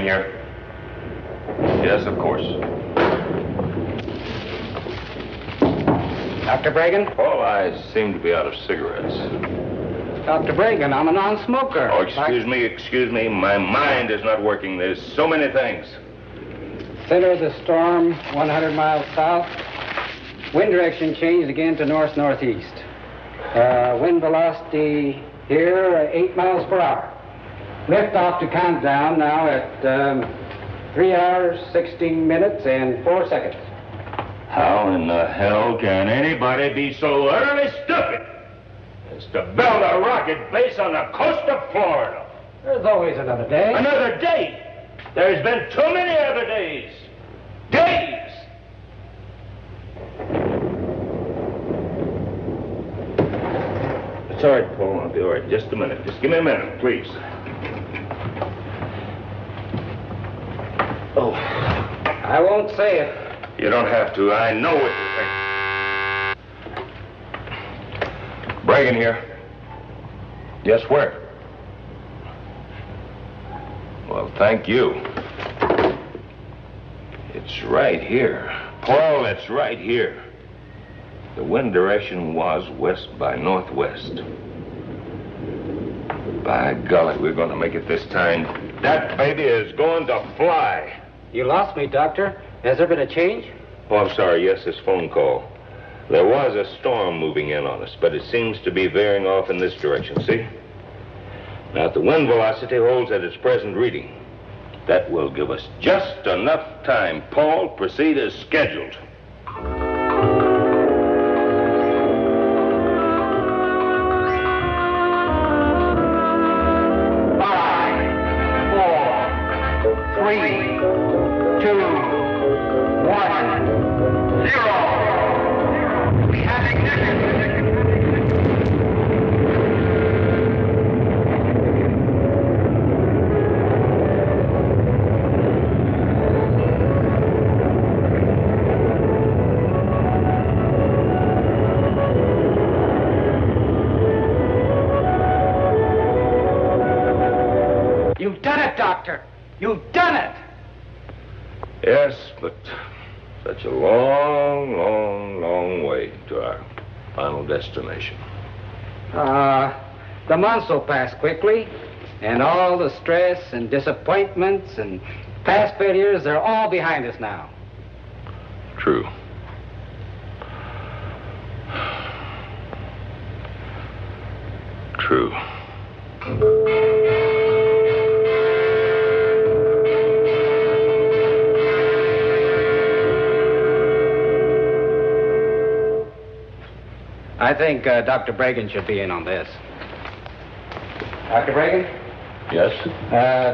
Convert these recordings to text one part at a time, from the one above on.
Bregan here. Yes, of course. Dr. Bregan? Paul, I seem to be out of cigarettes. Dr. Bregan, I'm a non-smoker. Oh, excuse me. My mind is not working. There's so many things. Center of the storm, 100 miles south. Wind direction changed again to north-northeast. Wind velocity here, 8 miles per hour. Lift off to countdown now at 3 hours, 16 minutes, and 4 seconds. How in the hell can anybody be so utterly stupid as to build a rocket base on the coast of Florida? There's always another day. Another day? There's been too many other days. Days! It's all right, Paul. I'll be all right. Just a minute. Just give me a minute, please. Oh. I won't say it. You don't have to. I know what you think. Bregan here. Yes, where? Well, thank you. It's right here. Paul, it's right here. The wind direction was west by northwest. By golly, we're going to make it this time. That baby is going to fly. You lost me, Doctor. Has there been a change? Oh, I'm sorry. Yes, this phone call. There was a storm moving in on us, but it seems to be veering off in this direction, see? Now, if the wind velocity holds at its present reading, that will give us just enough time. Paul, proceed as scheduled. 3, 2, 1, 0. We have ignition. You've done it, Doctor. You've done it! Yes, but such a long, long, long way to our final destination. The months will pass quickly, and all the stress and disappointments and past failures, they're all behind us now. True. True. I think Dr. Bregan should be in on this. Dr. Bregan? Yes?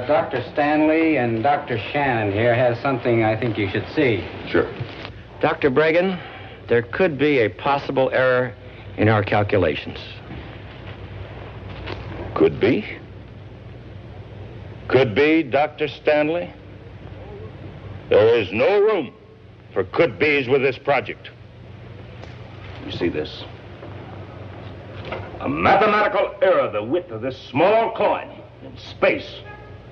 Dr. Stanley and Dr. Shannon here has something I think you should see. Sure. Dr. Bregan, there could be a possible error in our calculations. Could be. Could be, Dr. Stanley. There is no room for could-bes with this project. You see this? A mathematical error the width of this small coin in space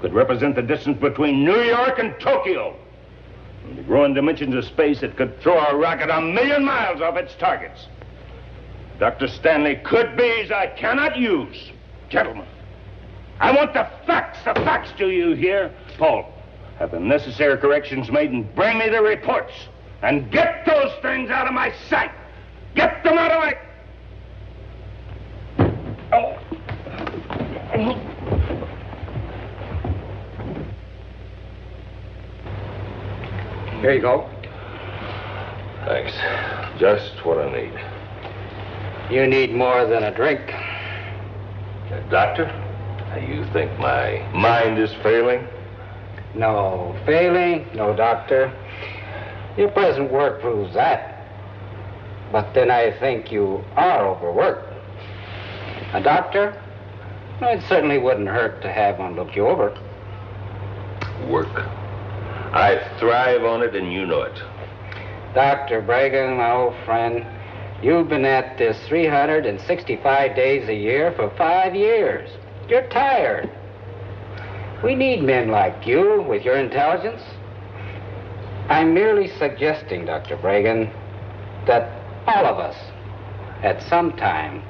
could represent the distance between New York and Tokyo. In the growing dimensions of space, it could throw a rocket 1,000,000 miles off its targets. Dr. Stanley, could-bes I cannot use. Gentlemen, I want the facts. The facts, do you hear? Paul, have the necessary corrections made and bring me the reports. And get those things out of my sight. Get them out of my... Oh. Here you go. Thanks. Just what I need. You need more than a drink. Doctor, you think my mind is failing? No failing, no, Doctor. Your present work proves that. But then I think you are overworked. A doctor? It certainly wouldn't hurt to have one look you over. Work. I thrive on it, and you know it. Dr. Bregan, my old friend, you've been at this 365 days a year for 5 years. You're tired. We need men like you with your intelligence. I'm merely suggesting, Dr. Bragan, that all of us, at some time,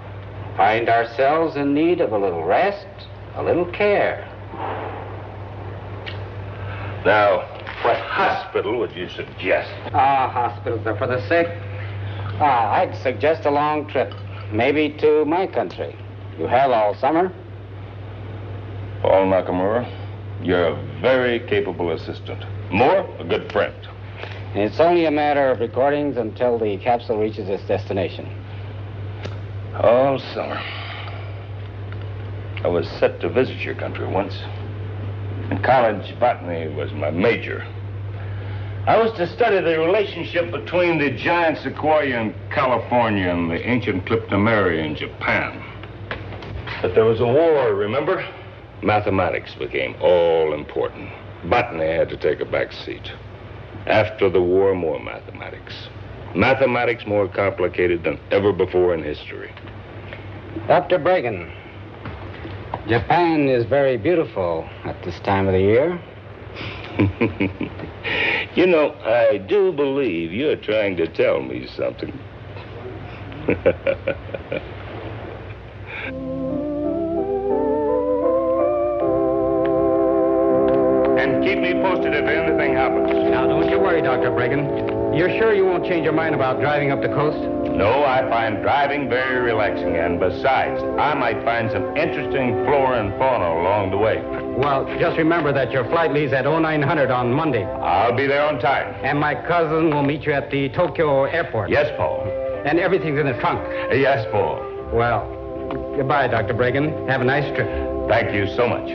find ourselves in need of a little rest, a little care. Now, what hospital would you suggest? Hospitals are for the sick. I'd suggest a long trip, maybe to my country. You have all summer. Paul Nakamura, you're a very capable assistant. Moore, a good friend. It's only a matter of recordings until the capsule reaches its destination. All summer. I was set to visit your country once. In college, botany was my major. I was to study the relationship between the giant sequoia in California and the ancient cryptomeria in Japan. But there was a war, remember? Mathematics became all important. Botany had to take a back seat. After the war, more mathematics. Mathematics more complicated than ever before in history. Dr. Bragan, Japan is very beautiful at this time of the year. You know, I do believe you're trying to tell me something. And keep me posted if anything happens. Now, don't you worry, Dr. Bragan. You're sure you won't change your mind about driving up the coast? No, I find driving very relaxing, and besides, I might find some interesting flora and fauna along the way. Well, just remember that your flight leaves at 0900 on Monday. I'll be there on time. And my cousin will meet you at the Tokyo airport. Yes, Paul. And everything's in the trunk. Yes, Paul. Well, goodbye, Dr. Bragan. Have a nice trip. Thank you so much.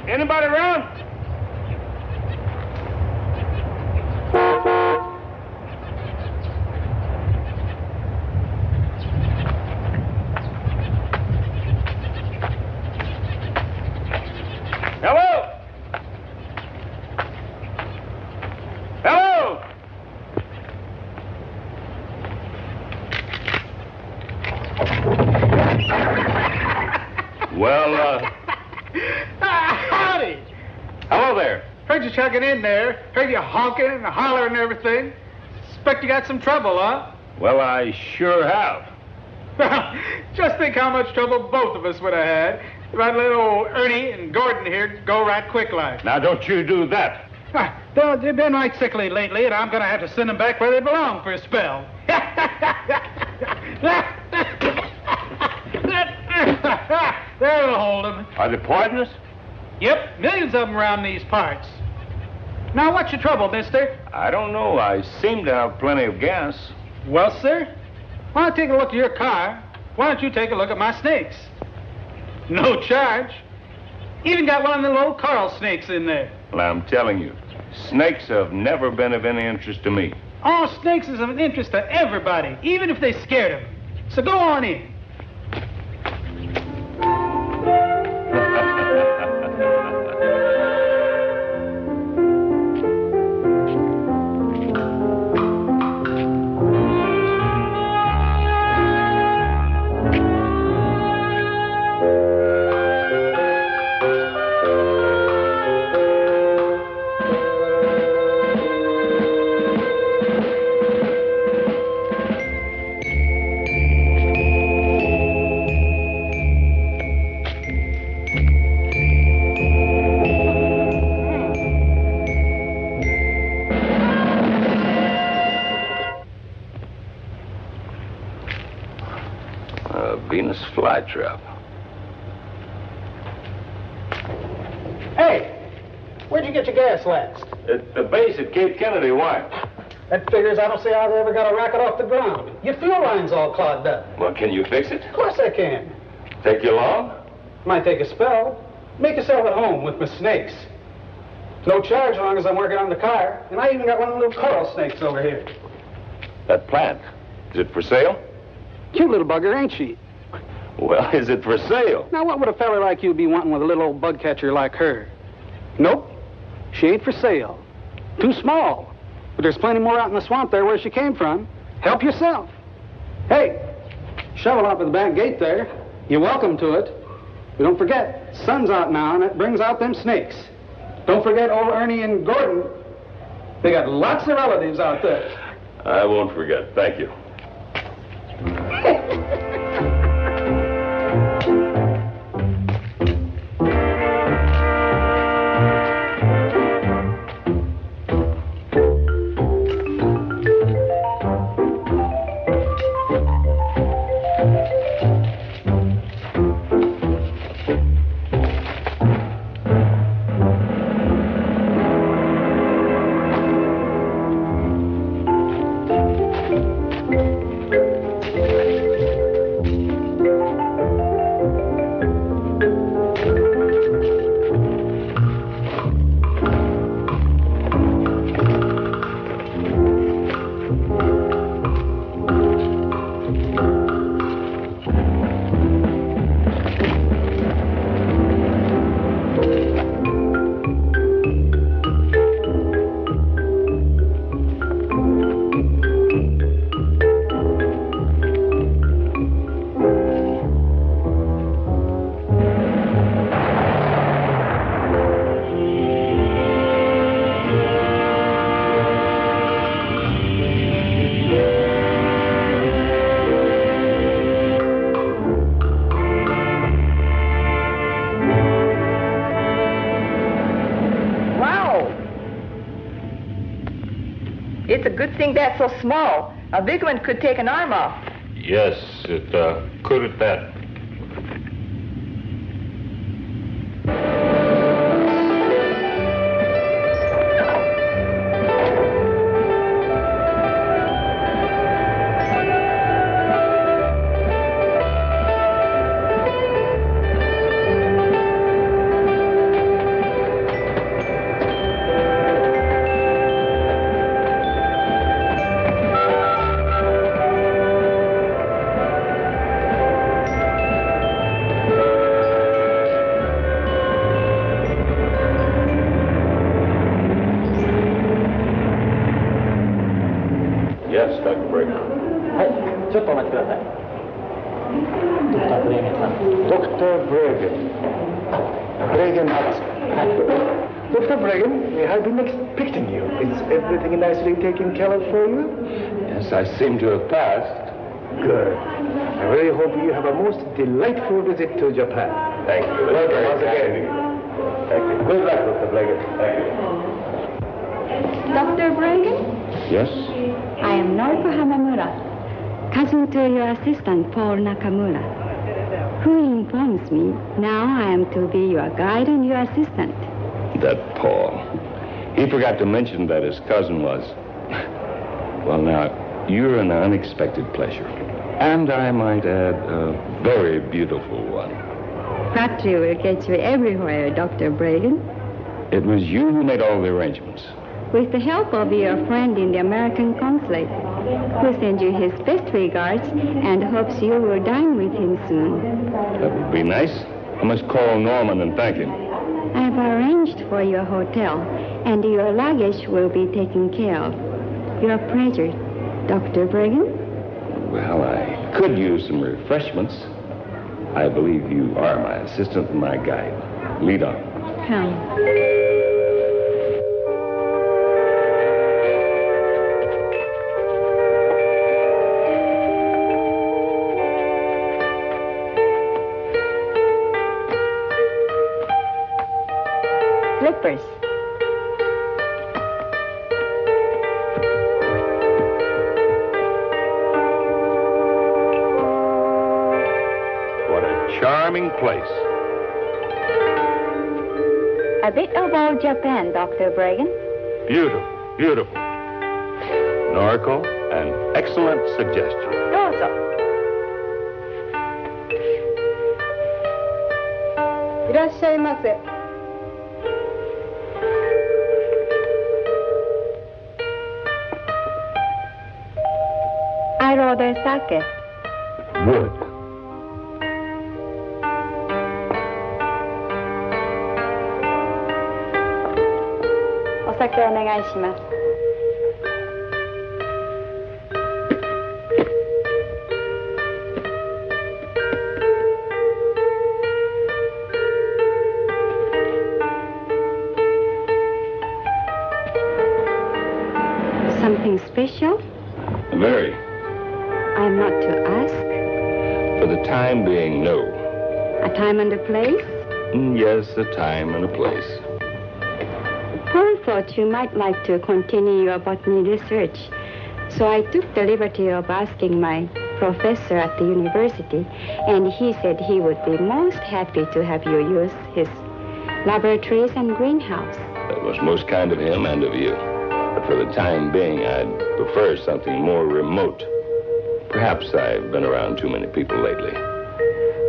Anybody around? Hello? Hello? Well, Howdy. hello there. Heard you chugging in there. Heard you honking and hollering and everything. Expect you got some trouble, huh? Well, I sure have. Well, just think how much trouble both of us would have had if I'd let old Ernie and Gordon here go right quick like. Now, don't you do that. They've been right sickly lately, and I'm going to have to send them back where they belong for a spell. There'll hold them. Are they poisonous? Yep, millions of them around these parts. Now, what's your trouble, mister? I don't know. I seem to have plenty of gas. Well, sir, why don't I take a look at your car? Why don't you take a look at my snakes? No charge. Even got one of the little coral snakes in there. Well, I'm telling you, snakes have never been of any interest to me. All snakes is of interest to everybody, even if they scared them. So go on in. fly trap. Hey, where'd you get your gas last? At the base at Cape Kennedy, why? That figures I don't see how they ever got a rocket off the ground. Your fuel line's all clogged up. Well, can you fix it? Of course I can. Take you long? Might take a spell. Make yourself at home with my snakes. No charge as long as I'm working on the car. And I even got one of the little coral snakes over here. That plant, is it for sale? Cute little bugger, ain't she? Well, is it for sale? Now, what would a fella like you be wanting with a little old bug catcher like her? Nope. She ain't for sale. Too small. But there's plenty more out in the swamp there where she came from. Help yourself. Hey, shovel up at the back gate there. You're welcome to it. But don't forget, sun's out now, and it brings out them snakes. Don't forget old Ernie and Gordon. They got lots of relatives out there. I won't forget. Thank you. It's a good thing that's so small. A big one could take an arm off. Yes, it could at that. Yes, Dr. Breaker. はい、ちょっとお待ちください。Dr. Bregan. Bregan Hudson. Dr. Bregan, we have been expecting you. Is everything nicely taken care of for you? Yes, I seem to have passed. Good. I really hope you have a most delightful visit to Japan. Thank you. Welcome once again. Thank you. Good luck, Dr. Bregan. Thank you. Dr. Bregan, Yes? I am Noriko Hamamura, cousin to your assistant, Paul Nakamura, who informs me now I am to be your guide and your assistant. That Paul. He forgot to mention that his cousin was. Well, now, you're an unexpected pleasure. And I might add, a very beautiful one. Factory will get you everywhere, Dr. Bregan. It was you who made all the arrangements. With the help of your friend in the American consulate, who sends you his best regards and hopes you will dine with him soon. That would be nice. I must call Norman and thank him. I've arranged for your hotel, and your luggage will be taken care of. Your pleasure, Dr. Bregan. Well, I could use some refreshments. I believe you are my assistant and my guide. Lead on. Come. Slippers. place? A bit of old Japan, Dr. Bragan. Beautiful, beautiful. Noriko, an excellent suggestion. どうぞ。いらっしゃいませ。I order sake. Wood. お酒お願いします。Something special? Very. I'm not to ask. For the time being, no. A time and a place? Yes, a time and a place. Paul thought you might like to continue your botany research, so I took the liberty of asking my professor at the university, and he said he would be most happy to have you use his laboratories and greenhouse. That was most kind of him and of you. But for the time being, I'd prefer something more remote. Perhaps I've been around too many people lately.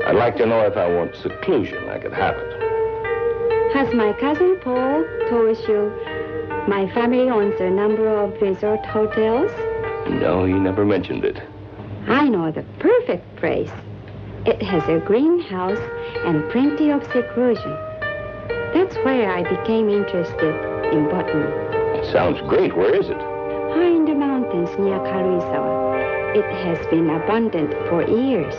I'd like to know if I want seclusion, I could have it. Has my cousin Paul told you my family owns a number of resort hotels? No, he never mentioned it. I know the perfect place. It has a greenhouse and plenty of seclusion. That's where I became interested in botany. It sounds great. Where is it? High in the mountains near Karuizawa. It has been abundant for years.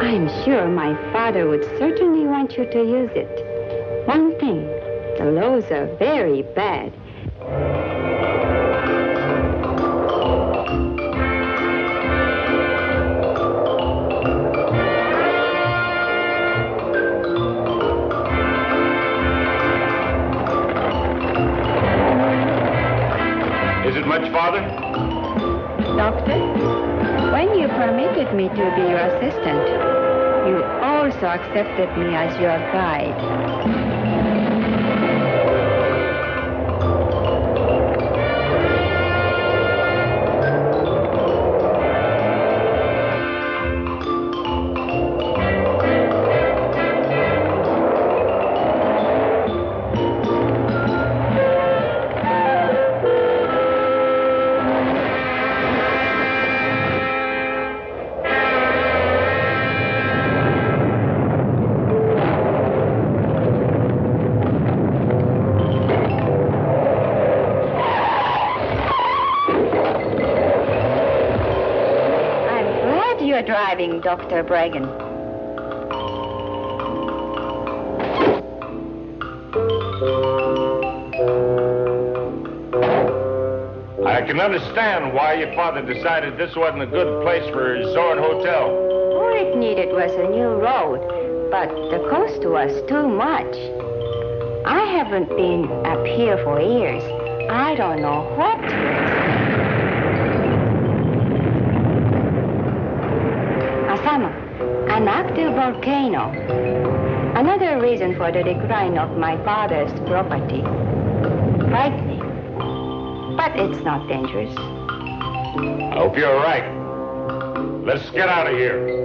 I'm sure my father would certainly want you to use it. One thing, the laws are very bad. Is it much farther? Doctor, when you permitted me to be your assistant, you also accepted me as your guide. Driving, Dr. Bragan. I can understand why your father decided this wasn't a good place for a resort hotel. All it needed was a new road, but the cost was too much. I haven't been up here for years. I don't know what to expect. Asama, an active volcano. Another reason for the decline of my father's property. Frightening. But it's not dangerous. I hope you're right. Let's get out of here.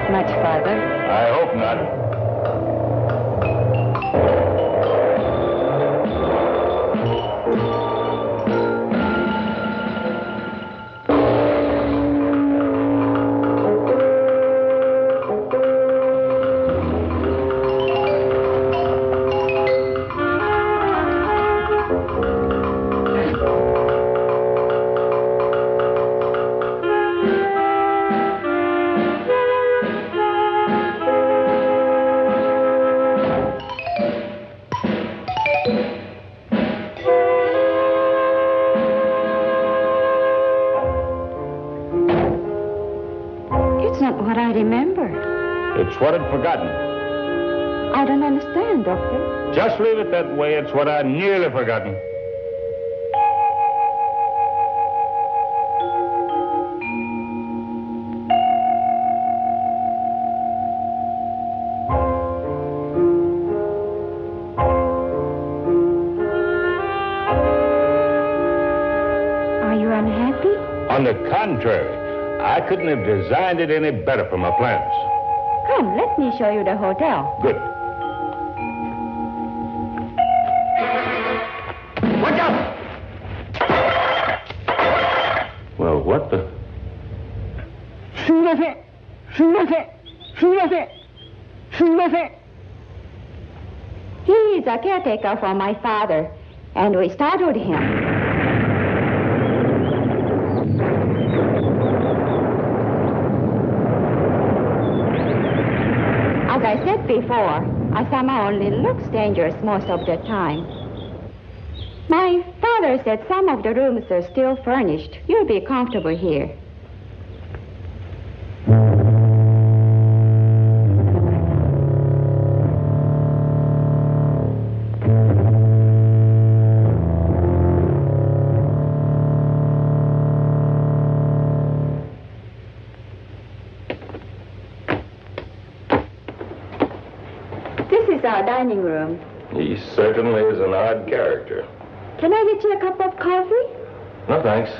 Much farther. I hope not. It's what I'd forgotten. I don't understand, Doctor. Just leave it that way. It's what I'd nearly forgotten. Are you unhappy? On the contrary, I couldn't have designed it any better for my plans. Come, let me show you the hotel. Good. Watch out! Well, what the... He is a caretaker for my father, and we startled him. As I said before, Asama only looks dangerous most of the time. My father said some of the rooms are still furnished. You'll be comfortable here. This is our dining room. He certainly is an odd character. Can I get you a cup of coffee? No, thanks.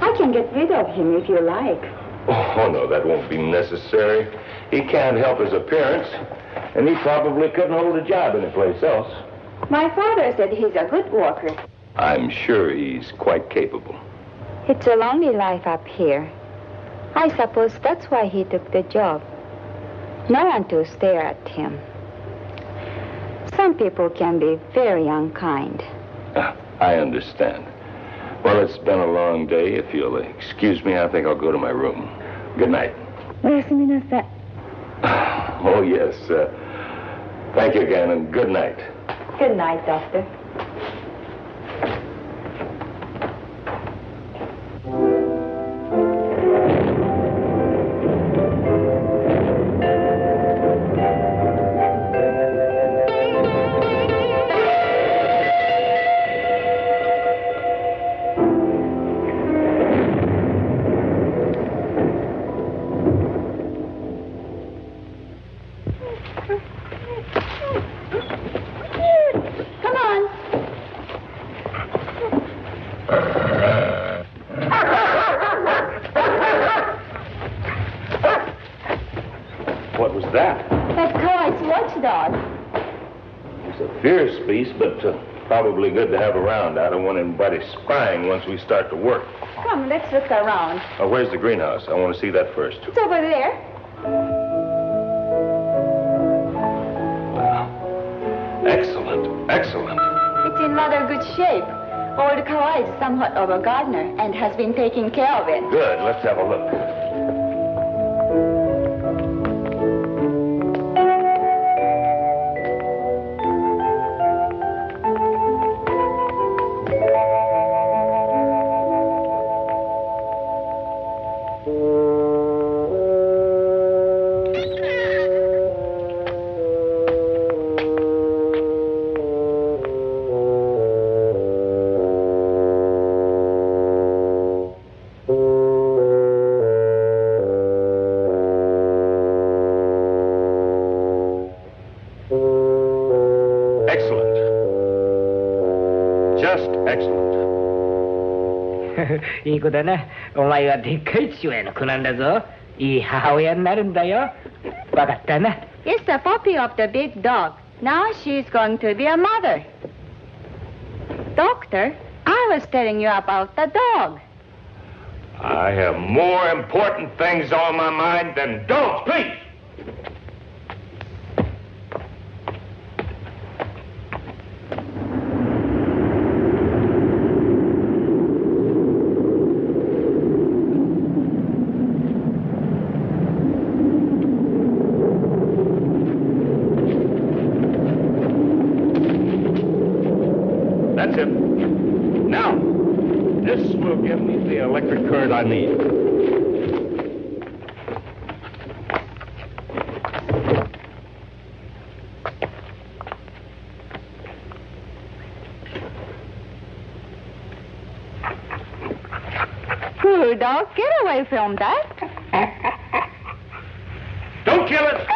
I can get rid of him if you like. Oh, no, that won't be necessary. He can't help his appearance, and he probably couldn't hold a job anyplace else. My father said he's a good worker. I'm sure he's quite capable. It's a lonely life up here. I suppose that's why he took the job. No one to stare at him. Some people can be very unkind. I understand. Well, it's been a long day. If you'll excuse me, I think I'll go to my room. Good night. Oh, yes. Thank you again, and good night. Good night, Doctor. Come on. What was that? That's Kawai's watchdog. He's a fierce beast, but probably good to have around. I don't want anybody spying once we start to work. Come, let's look around. Oh, where's the greenhouse? I want to see that first. It's over there. Excellent, excellent. It's in rather good shape. Old Kawai is somewhat of a gardener and has been taking care of it. Good, let's have a look. Excellent. Just excellent. いい子だな。お前はでっかい父親の子なんだぞ。いい母親になるんだよ。わかったな。It's the puppy of the big dog. Now she's going to be a mother. Doctor, I was telling you about the dog. I have more important things on my mind than dogs, please. That's it. Now, this will give me the electric current I need. you, dog. Get away from that. Don't kill it!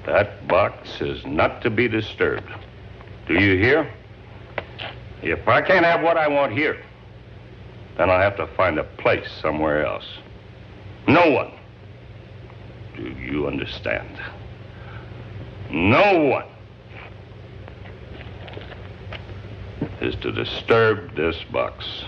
That box is not to be disturbed. Do you hear? If I can't have what I want here, then I'll have to find a place somewhere else. No one. Do you understand? No one is to disturb this box.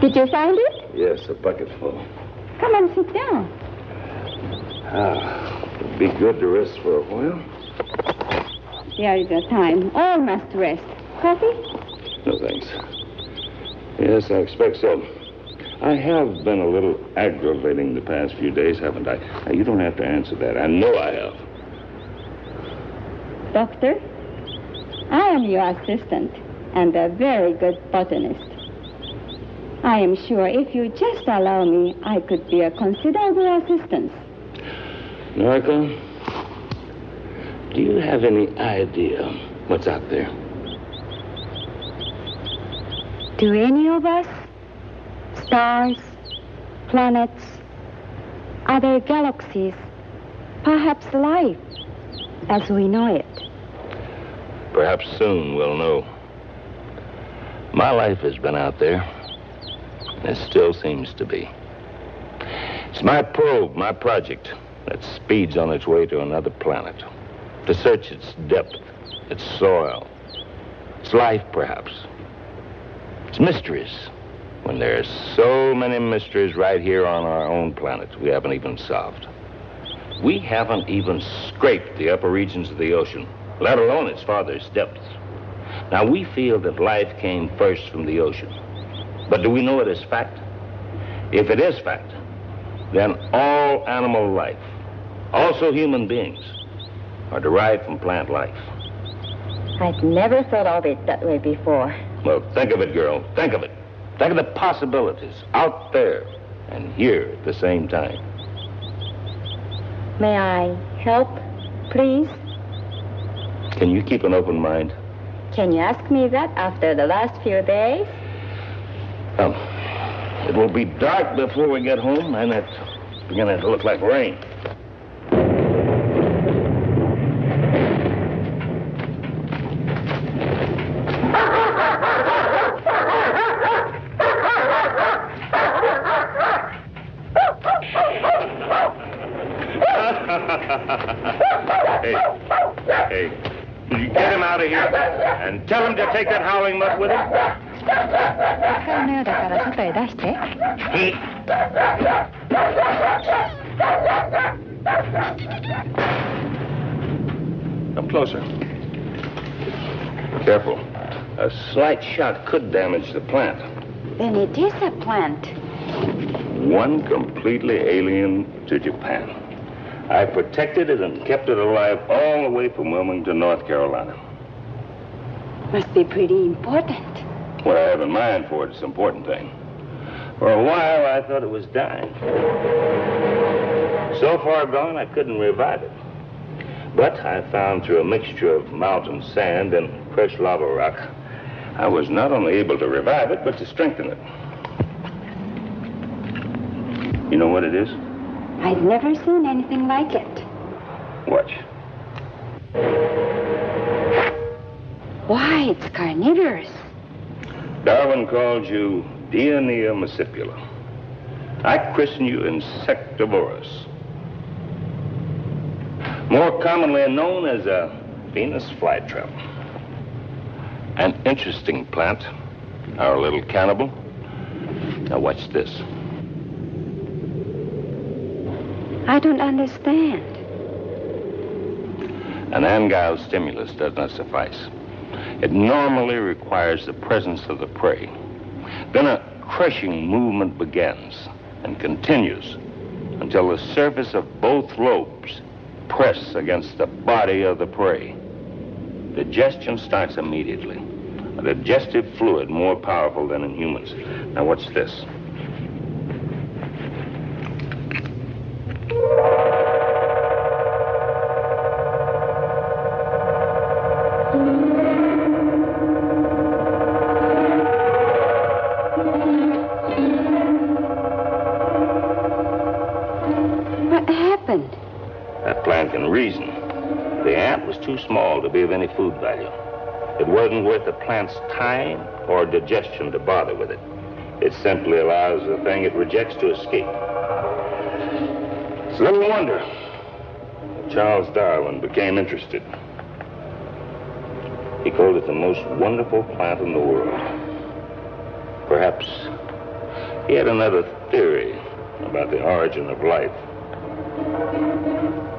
Did you find it? Yes, a bucket full. Come and sit down. It'd be good to rest for a while. There is a time. All must rest. Coffee? No, thanks. Yes, I expect so. I have been a little aggravating the past few days, haven't I? Now, you don't have to answer that. I know I have. Doctor, I am your assistant and a very good botanist. I am sure if you just allow me, I could be a considerable assistance. Noriko, do you have any idea what's out there? Do any of us? Stars, planets, other galaxies, perhaps life as we know it. Perhaps soon we'll know. My life has been out there. It still seems to be. It's my probe, my project, that speeds on its way to another planet, to search its depth, its soil, its life, perhaps. Its mysteries, when there are so many mysteries right here on our own planet we haven't even solved. We haven't even scraped the upper regions of the ocean, let alone its farthest depths. Now, we feel that life came first from the ocean. But do we know it as fact? If it is fact, then all animal life, also human beings, are derived from plant life. I'd never thought of it that way before. Well, think of it, girl. Think of it. Think of the possibilities out there and here at the same time. May I help, please? Can you keep an open mind? Can you ask me that after the last few days? It will be dark before we get home, and it's beginning to look like rain. Hey, will you get him out of here and tell him to take that howling mutt with him? 光のようだから外へ出して。Come closer. Careful. A slight shot could damage the plant. Then it is a plant. One completely alien to Japan. I protected it and kept it alive all the way from Wilmington, North Carolina. Must be pretty important. What I have in mind for it's an important thing. For a while, I thought it was dying. So far gone, I couldn't revive it. But I found through a mixture of mountain sand and fresh lava rock, I was not only able to revive it, but to strengthen it. You know what it is? I've never seen anything like it. Watch. Why, it's carnivorous. Darwin called you Dionea muscipula. I christen you Insectivorous. More commonly known as a Venus flytrap. An interesting plant, our little cannibal. Now watch this. I don't understand. An angile stimulus does not suffice. It normally requires the presence of the prey. Then a crushing movement begins and continues until the surface of both lobes press against the body of the prey. Digestion starts immediately. A digestive fluid more powerful than in humans. Now watch this. What happened? That plant can reason. The ant was too small to be of any food value. It wasn't worth the plant's time or digestion to bother with it. It simply allows the thing it rejects to escape. It's little wonder Charles Darwin became interested. He called it the most wonderful plant in the world. Perhaps he had another theory about the origin of life.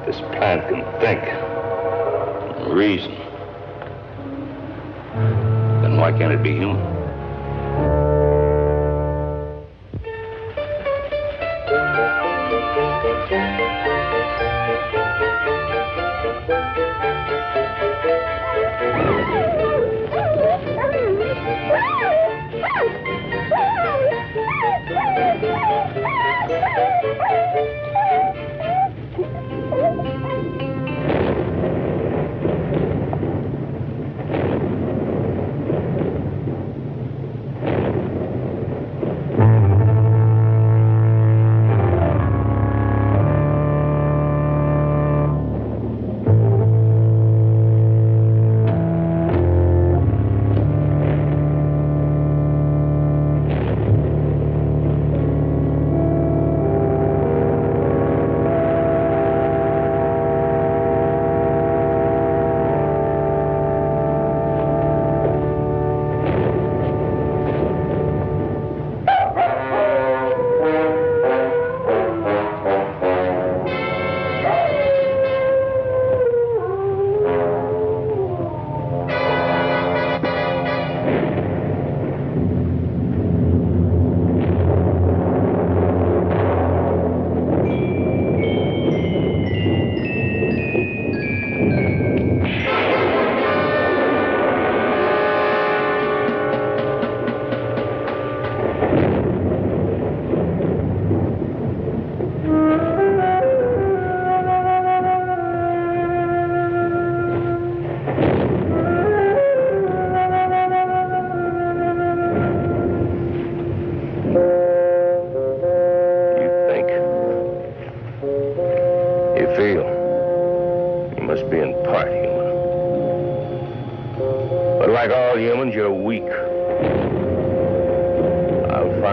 This plant can think and reason. Then why can't it be human?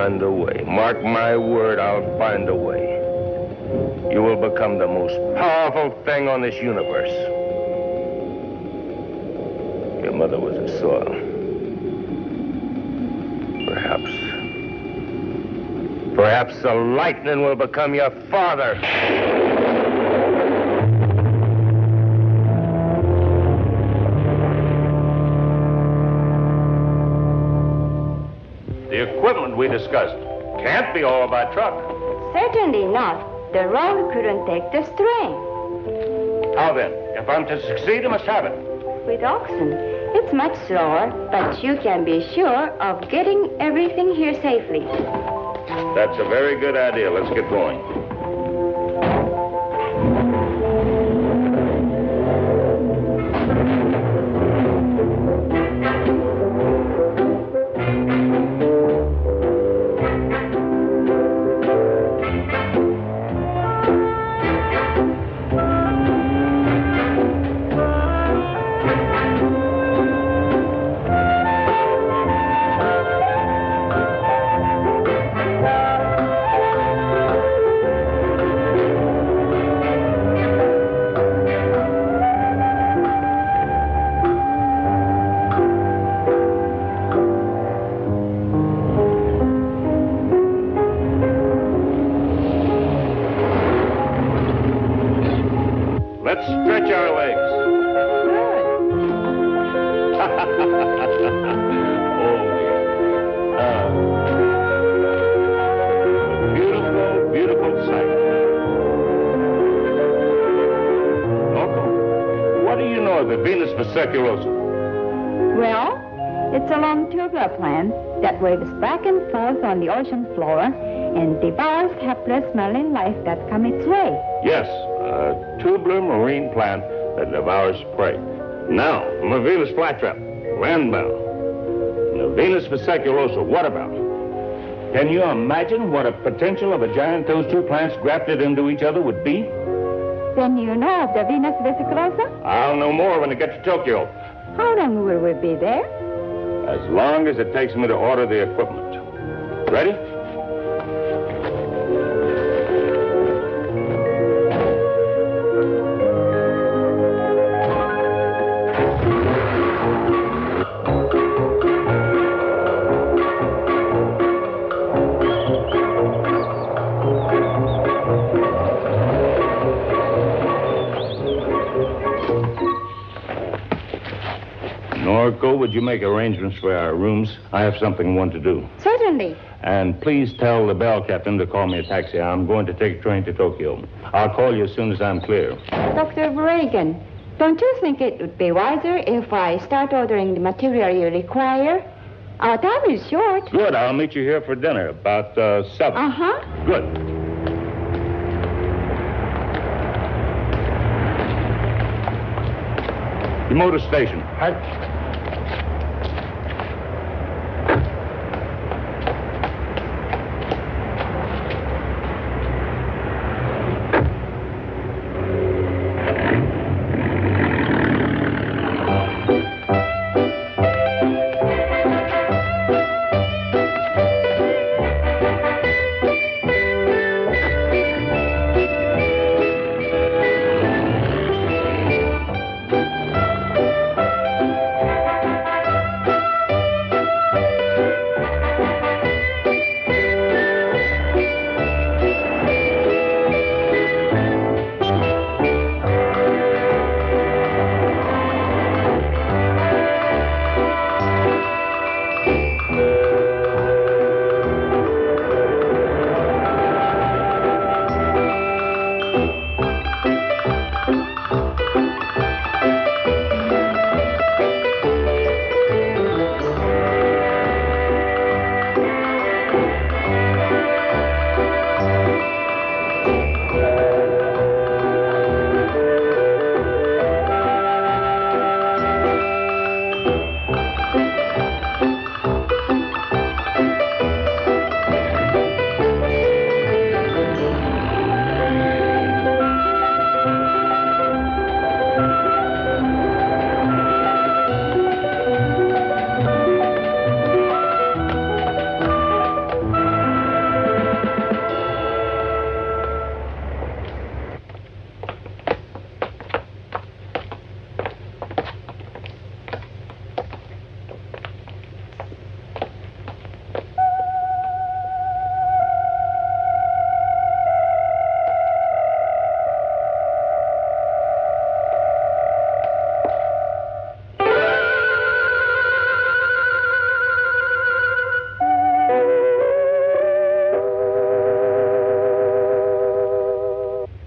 find a way. Mark my word, I'll find a way. You will become the most powerful thing on this universe. Your mother was a soil. Perhaps the lightning will become your father. The equipment we discussed can't be all by truck. Certainly not. The road couldn't take the strain. How then? If I'm to succeed, I must have it. With oxen, it's much slower, but you can be sure of getting everything here safely. That's a very good idea. Let's get going. Let's stretch our legs. Beautiful, beautiful sight. Norco, what do you know of the Venus vesiculosa? Well, it's a long tubular plant that waves back and forth on the ocean floor and devours hapless marine life that come its way. Yes, a tubular marine plant that devours prey. Now, from a Venus flytrap, landbound. And the Venus vesiculosa, what about? Can you imagine what a potential of a giant those two plants grafted into each other would be? Then you know of the Venus vesiculosa? I'll know more when I get to Tokyo. How long will we be there? As long as it takes me to order the equipment. Ready? Norco, would you make arrangements for our rooms? I have something I want to do. Certainly. And please tell the bell captain to call me a taxi. I'm going to take a train to Tokyo. I'll call you as soon as I'm clear. Dr. Reagan, don't you think it would be wiser if I start ordering the material you require? Our time is short. Good. I'll meet you here for dinner about 7. Uh-huh. Good. The motor station.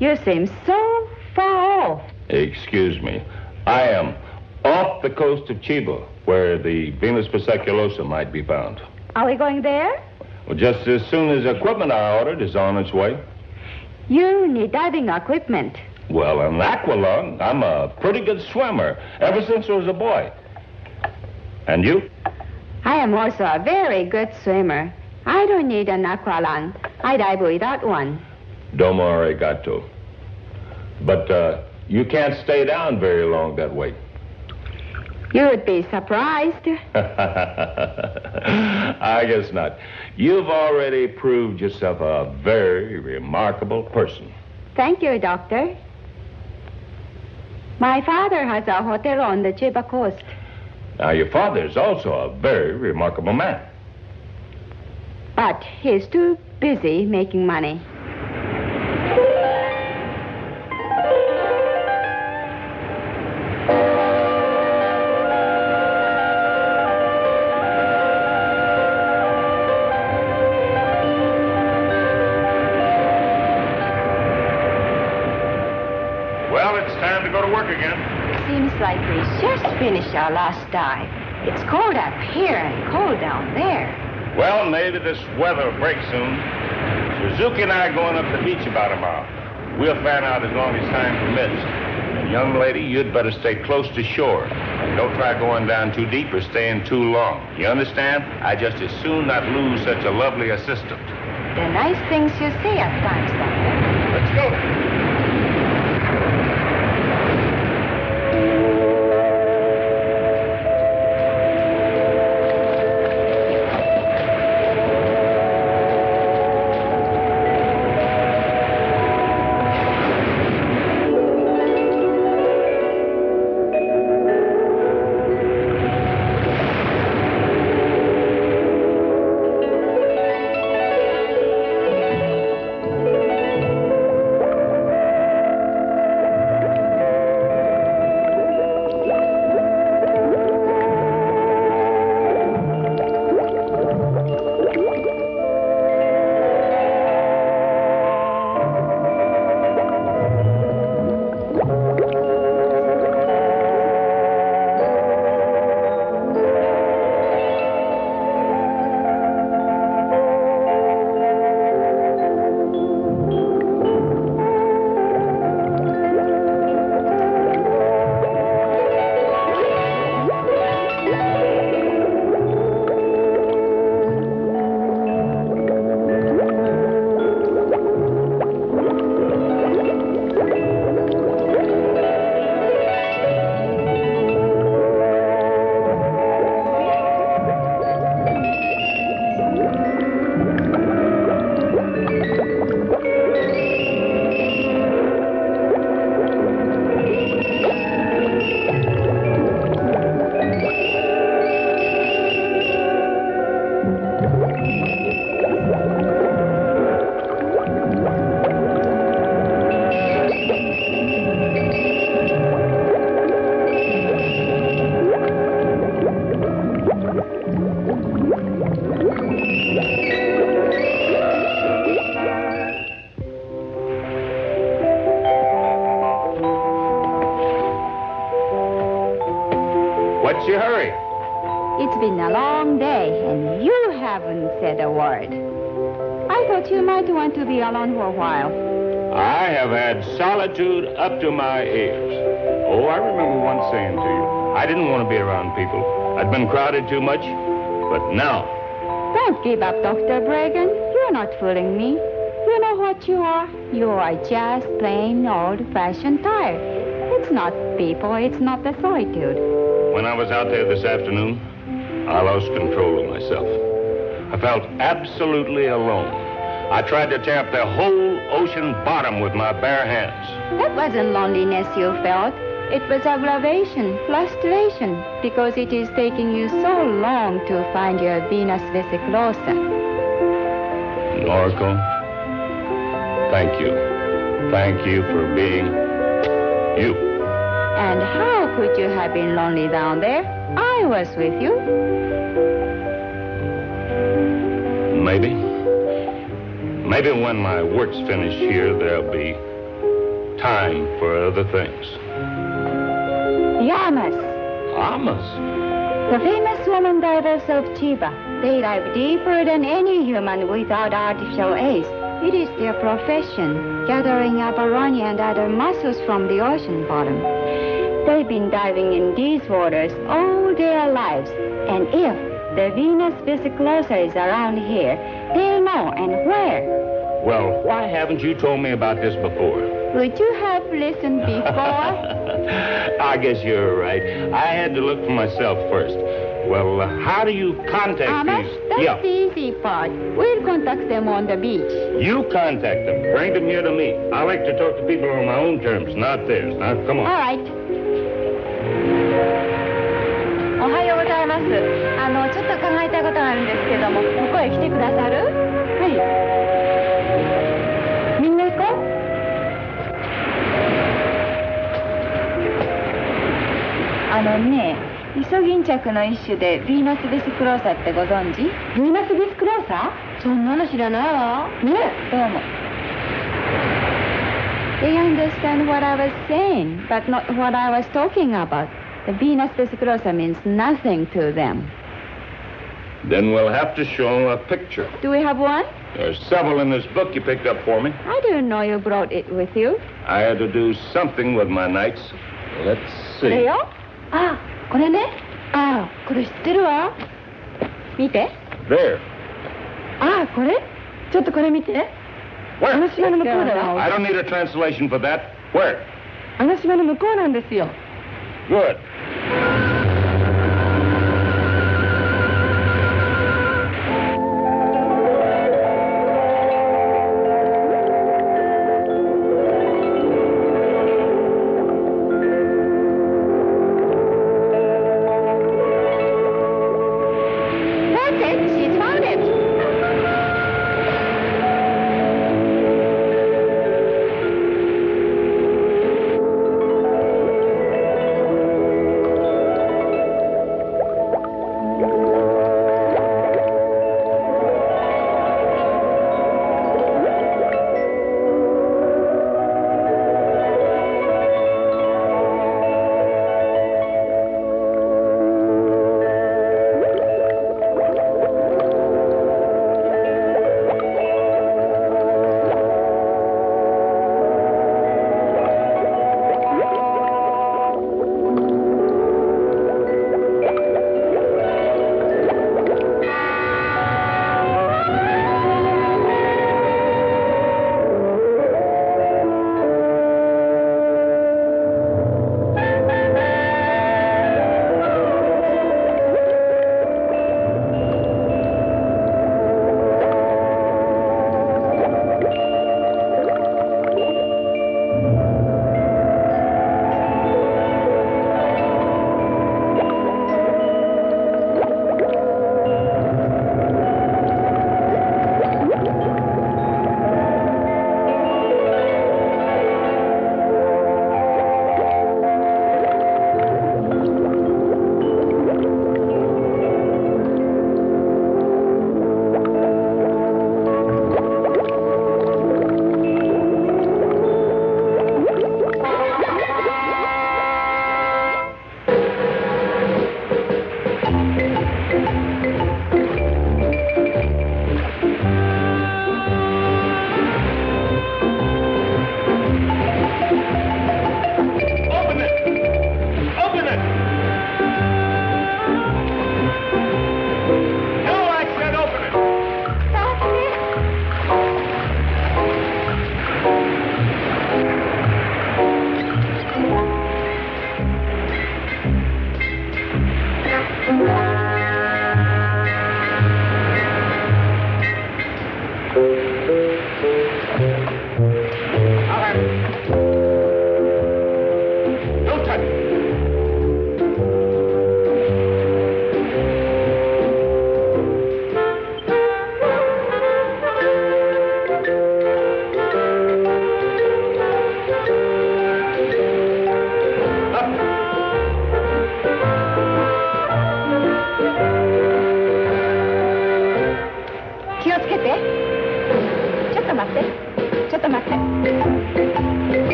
You seem so far off. Excuse me. I am off the coast of Chiba, where the Venus Perseculosa might be found. Are we going there? Well, just as soon as equipment I ordered is on its way. You need diving equipment. Well, an aqualung. I'm a pretty good swimmer, ever since I was a boy. And you? I am also a very good swimmer. I don't need an aqualung. I dive without one. Domo arigato. But you can't stay down very long that way. You would be surprised. I guess not. You've already proved yourself a very remarkable person. Thank you, Doctor. My father has a hotel on the Chiba coast. Now, your father is also a very remarkable man. But he's too busy making money. Well, it's time to go to work again. Seems like we just finished our last dive. It's cold up here and cold down there. Well, maybe this weather will break soon. Suzuki and I are going up the beach about tomorrow. We'll fan out as long as time permits. And young lady, you'd better stay close to shore. Don't try going down too deep or staying too long. You understand? I just as soon not lose such a lovely assistant. The nice things you say at times, Doctor. Let's go. What's your hurry? It's been a long day, and you haven't said a word. I thought you might want to be alone for a while. I have had solitude up to my ears. Oh, I remember once saying to you, I didn't want to be around people. I'd been crowded too much. But now... Don't give up, Dr. Bregan. You're not fooling me. You know what you are? You are just plain old-fashioned tired. It's not people, it's not the solitude. When I was out there this afternoon, I lost control of myself. I felt absolutely alone. I tried to tear up the whole ocean bottom with my bare hands. That wasn't loneliness you felt. It was aggravation, frustration, because it is taking you so long to find your Venus vesiculosa. Noriko, thank you. Thank you for being you. And how could you have been lonely down there? I was with you. Maybe when my work's finished here, there'll be time for other things. Llamas. Llamas? The famous woman divers of Chiba. They dive deeper than any human without artificial aids. It is their profession, gathering abalone and other mussels from the ocean bottom. They've been diving in these waters all their lives. And if the Venus vesiclosa is around here, they'll know and where. Well, why haven't you told me about this before? Would you have listened before? I guess you're right. I had to look for myself first. Well, how do you contact Amos, these? that's the easy part. We'll contact them on the beach. You contact them. Bring them here to me. I like to talk to people on my own terms, not theirs. Now, come on. All right. おはようございます。ちょっと考えたいことがあるんですけども、ここへ来てくださる？はい。みんな行こう。ね、イソギンチャクの一種でヴィーナスベスクローサってご存知？ヴィーナスベスクローサ？そんなの知らないわ。ね、どうも。They understand what I was saying, but not what I was talking about. The Venus vesiclosa means nothing to them. Then we'll have to show them a picture. Do we have one? There's several in this book you picked up for me. I didn't know you brought it with you. I had to do something with my nights. Let's これ see. よ。あ、これね。あ、これ知ってるわ。見て。 There. あ、これ？ちょっとこれ見て。 Where? 島の向こうだよ。 I don't need a translation for that. Where? 島の向こうなんですよ。 Good. That's it. She's found it.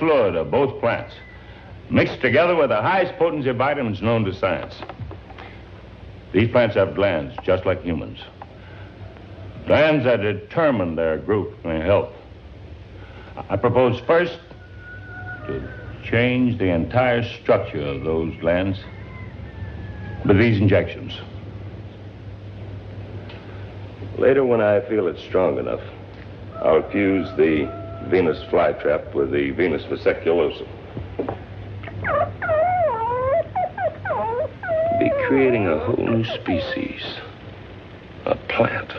fluid of both plants, mixed together with the highest potency vitamins known to science. These plants have glands just like humans. Glands that determine their growth and health. I propose first to change the entire structure of those glands with these injections. Later, when I feel it's strong enough, I'll fuse the Venus flytrap with the Venus vesiculosum. Be creating a whole new species. A plant.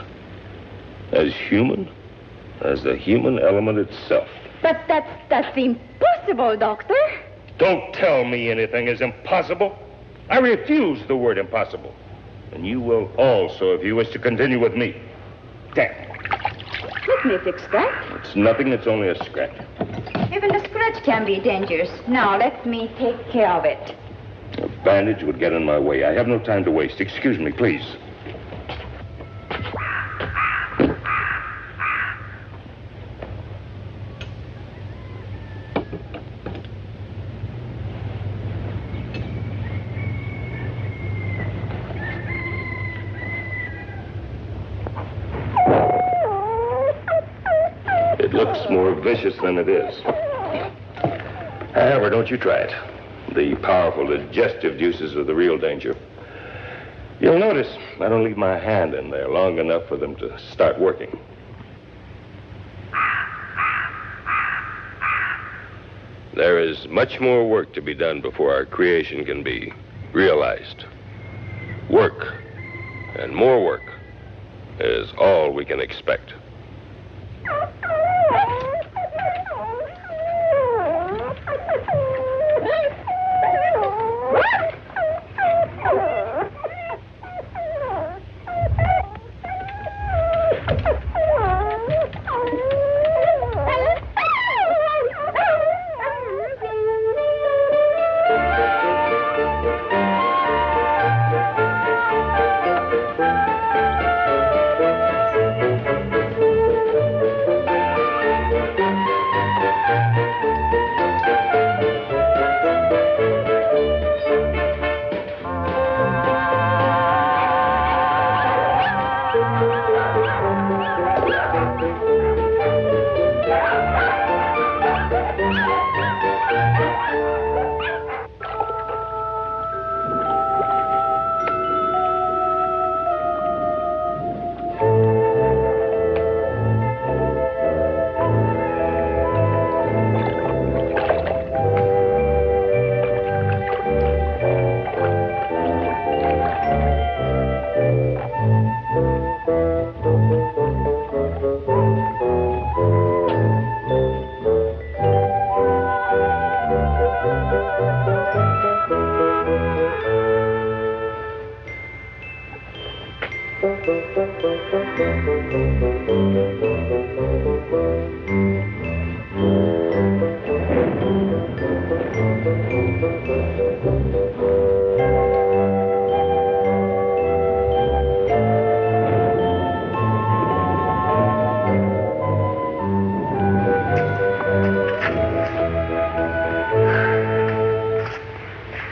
As human as the human element itself. But that's impossible, Doctor. Don't tell me anything is impossible. I refuse the word impossible. And you will also if you wish to continue with me. Damn. Let me fix that. It's nothing, it's only a scratch. Even the scratch can be dangerous. Now, let me take care of it. A bandage would get in my way. I have no time to waste. Excuse me, please. It looks more vicious than it is. However, don't you try it. The powerful digestive juices are the real danger. You'll notice I don't leave my hand in there long enough for them to start working. There is much more work to be done before our creation can be realized. Work, and more work, is all we can expect.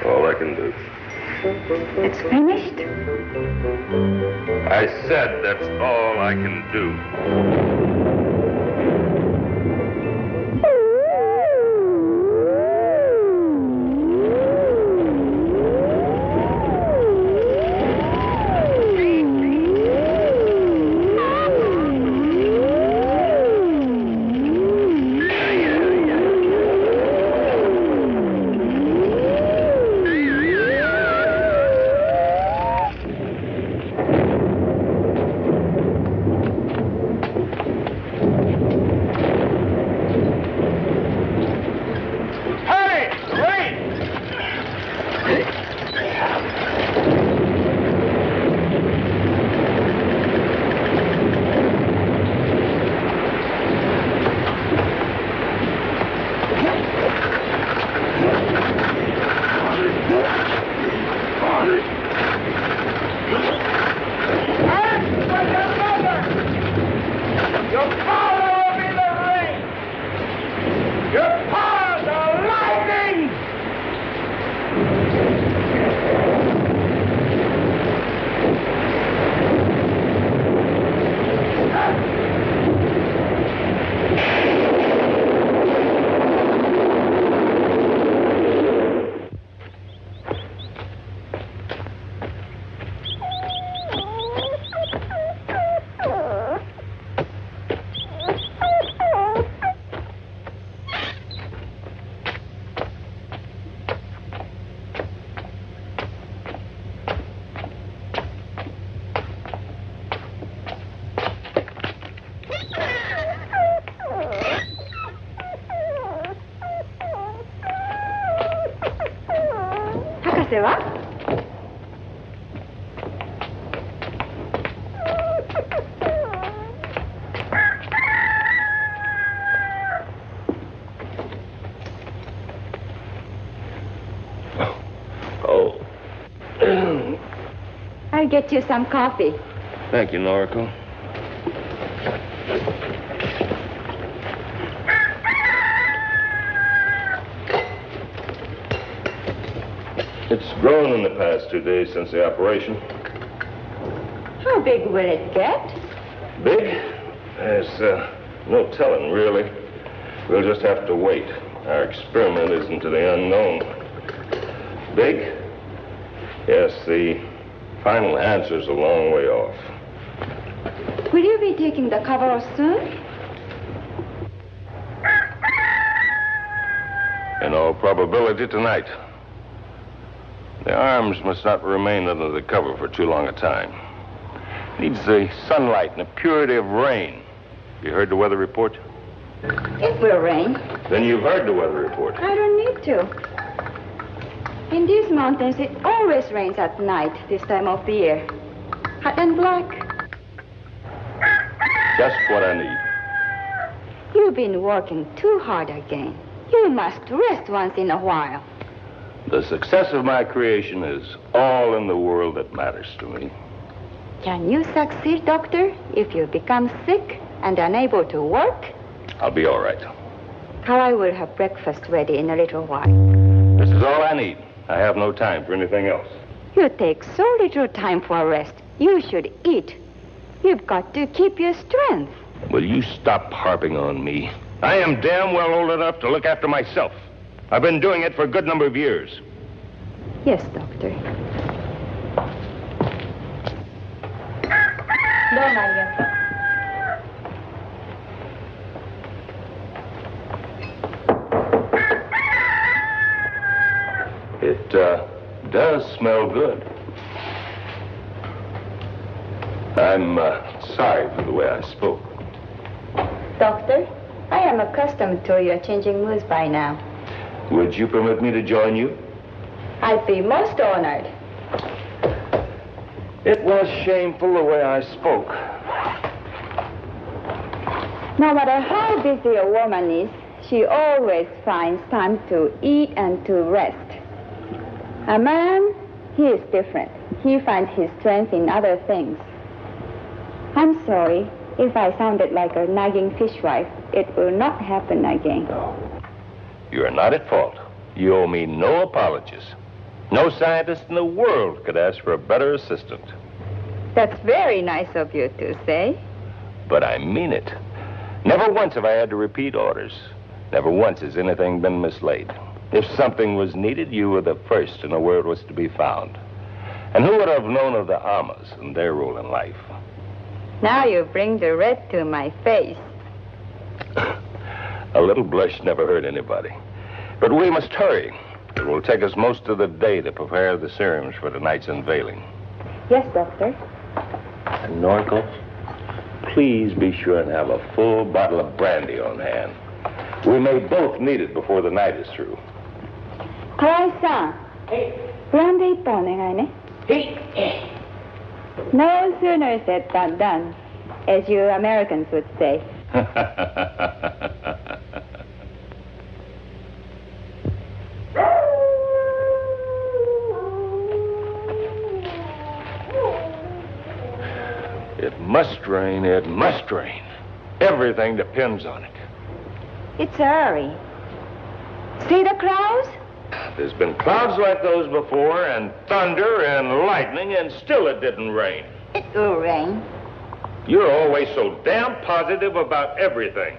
All I can do. It's finished? I said that's all I can do. せは？Oh. I'll get you some coffee. Thank you, Noriko. It's grown in the past 2 days since the operation. How big will it get? Big? There's no telling, really. We'll just have to wait. Our experiment is into the unknown. Big? Yes, the final answer's a long way off. Will you be taking the cover off soon? In all probability, tonight. The arms must not remain under the cover for too long a time. Needs the sunlight and the purity of rain. You heard the weather report? It will rain. Then you've heard the weather report. I don't need to. In these mountains, it always rains at night this time of the year. Hot and black. Just what I need. You've been working too hard again. You must rest once in a while. The success of my creation is all in the world that matters to me. Can you succeed, Doctor, if you become sick and unable to work? I'll be all right. I will have breakfast ready in a little while. This is all I need. I have no time for anything else. You take so little time for rest. You should eat. You've got to keep your strength. Will you stop harping on me? I am damn well old enough to look after myself. I've been doing it for a good number of years. Yes, Doctor. It does smell good. I'm sorry for the way I spoke. Doctor, I am accustomed to your changing moods by now. Would you permit me to join you? I'd be most honored. It was shameful the way I spoke. No matter how busy a woman is, she always finds time to eat and to rest. A man, he is different. He finds his strength in other things. I'm sorry if I sounded like a nagging fishwife. It will not happen again. No. You are not at fault. You owe me no apologies. No scientist in the world could ask for a better assistant. That's very nice of you to say. But I mean it. Never once have I had to repeat orders. Never once has anything been mislaid. If something was needed, you were the first to know where it was to be found. And who would have known of the Amas and their role in life? Now you bring the red to my face. A little blush never hurt anybody. But we must hurry. It will take us most of the day to prepare the serums for tonight's unveiling. Yes, Doctor. And Noriko, please be sure and have a full bottle of brandy on hand. We may both need it before the night is through. Kawai-san. Brandy 一本お願いね。No sooner said than done, as you Americans would say. It must rain, it must rain. Everything depends on it. It's early. See the clouds? There's been clouds like those before, and thunder and lightning, and still it didn't rain. It will rain. You're always so damn positive about everything.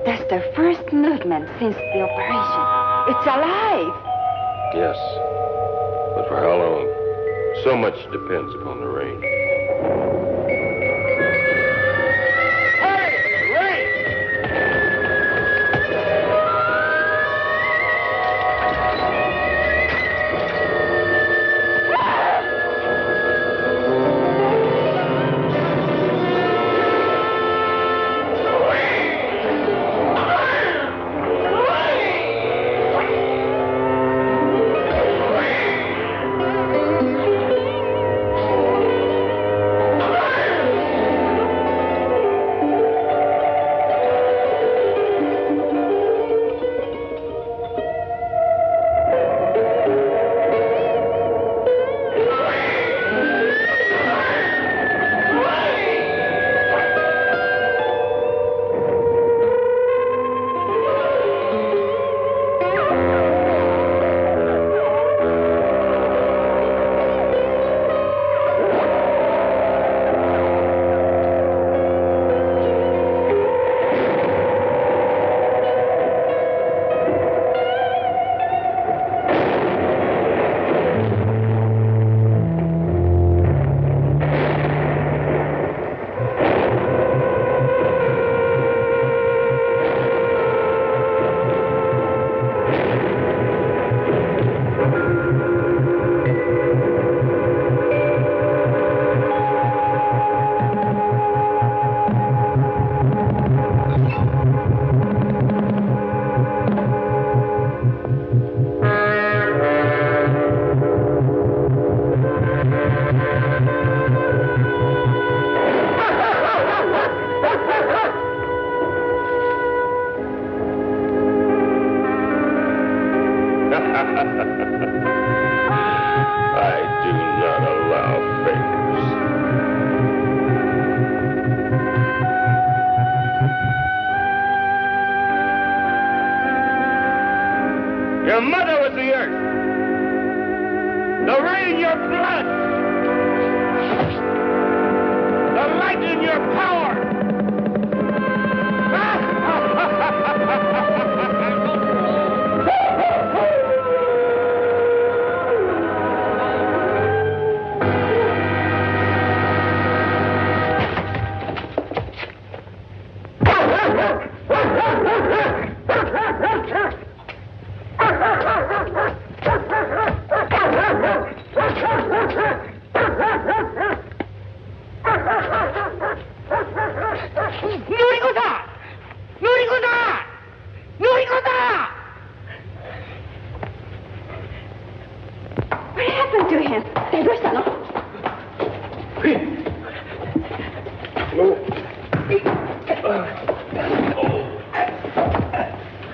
That's the first movement since the operation. It's alive. Yes. But for how long? So much depends upon the rain. Hurry! your power! What happened to him?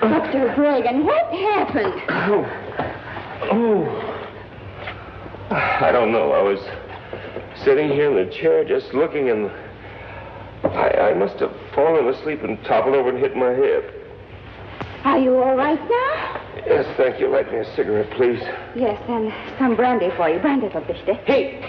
Dr. Reagan, what happened? I don't know. I was sitting here in the chair just looking, and I must have fallen asleep and toppled over and hit my head. Are you all right now? Yes, thank you. Light me a cigarette, please. Yes, and some brandy for you. Brandy for bitte. Hey!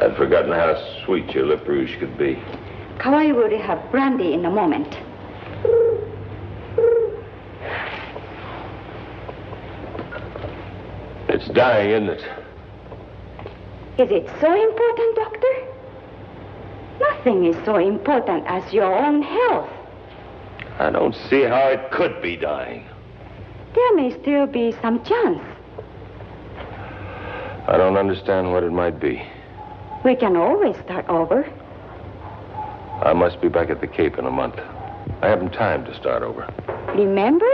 I'd forgotten how sweet your lip rouge could be. Kawai will have brandy in a moment. It's dying, isn't it? Is it so important, Doctor? Nothing is so important as your own health. I don't see how it could be dying. There may still be some chance. I don't understand what it might be. We can always start over. I must be back at the Cape in a month. I haven't time to start over. Remember?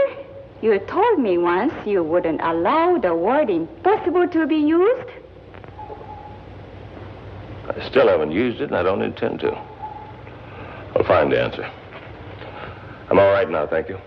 You told me once you wouldn't allow the word impossible to be used. I still haven't used it, and I don't intend to. I'll find the answer. I'm all right now, thank you.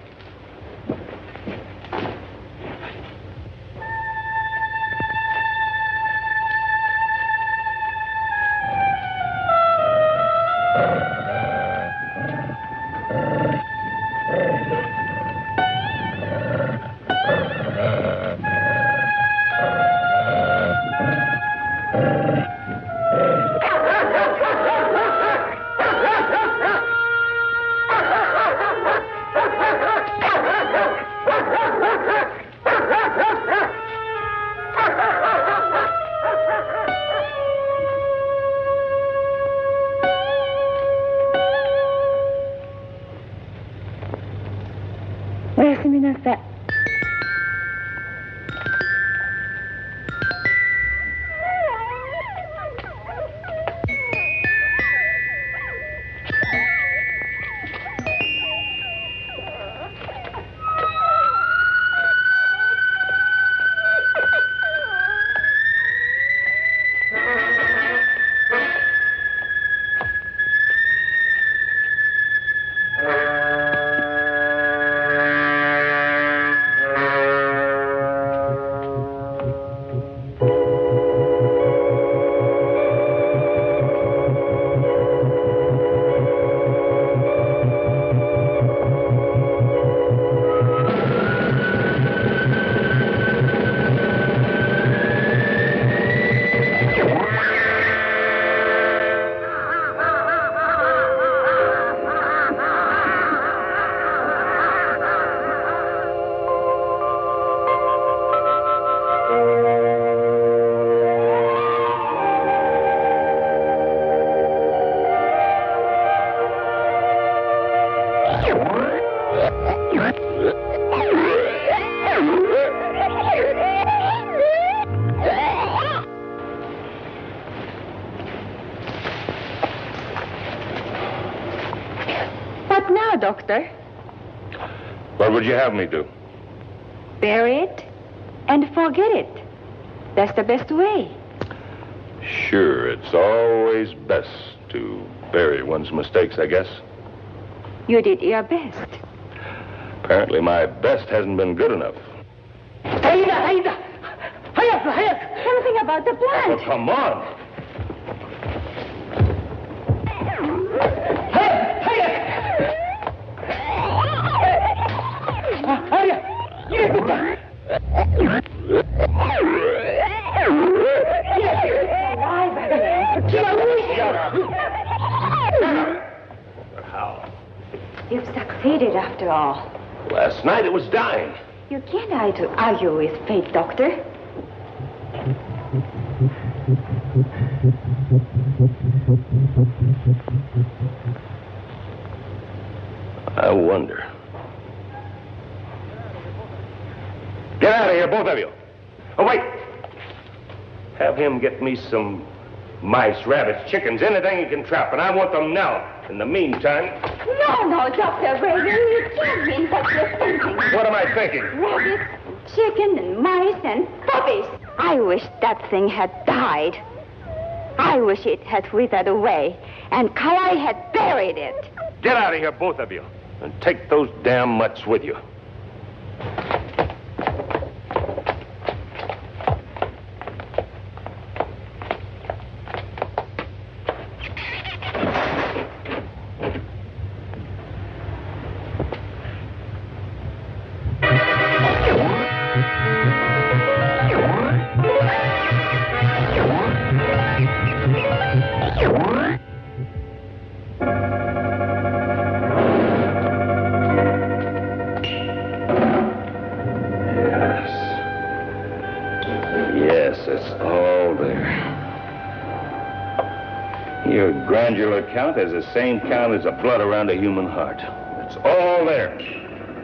What now, Doctor? What would you have me do? Bury it and forget it. That's the best way. Sure, it's always best to bury one's mistakes, I guess. You did your best. Apparently my best hasn't been good enough. Aida! Hayak! Something about the plant. Oh, come on! How? You've succeeded after all. Last night it was dying. You can't argue with fate, Doctor. I wonder. Get out of here, both of you. Oh, wait. Have him get me some mice, rabbits, chickens, anything he can trap, and I want them now. In the meantime... No, Dr. Reagan, you can't mean what you're thinking. What am I thinking? Rabbits, chicken, and mice, and puppies. I wish that thing had died. I wish it had withered away, and Kalai had buried it. Get out of here, both of you, and take those damn mutts with you. Your glandular count has the same count as the blood around a human heart. It's all there.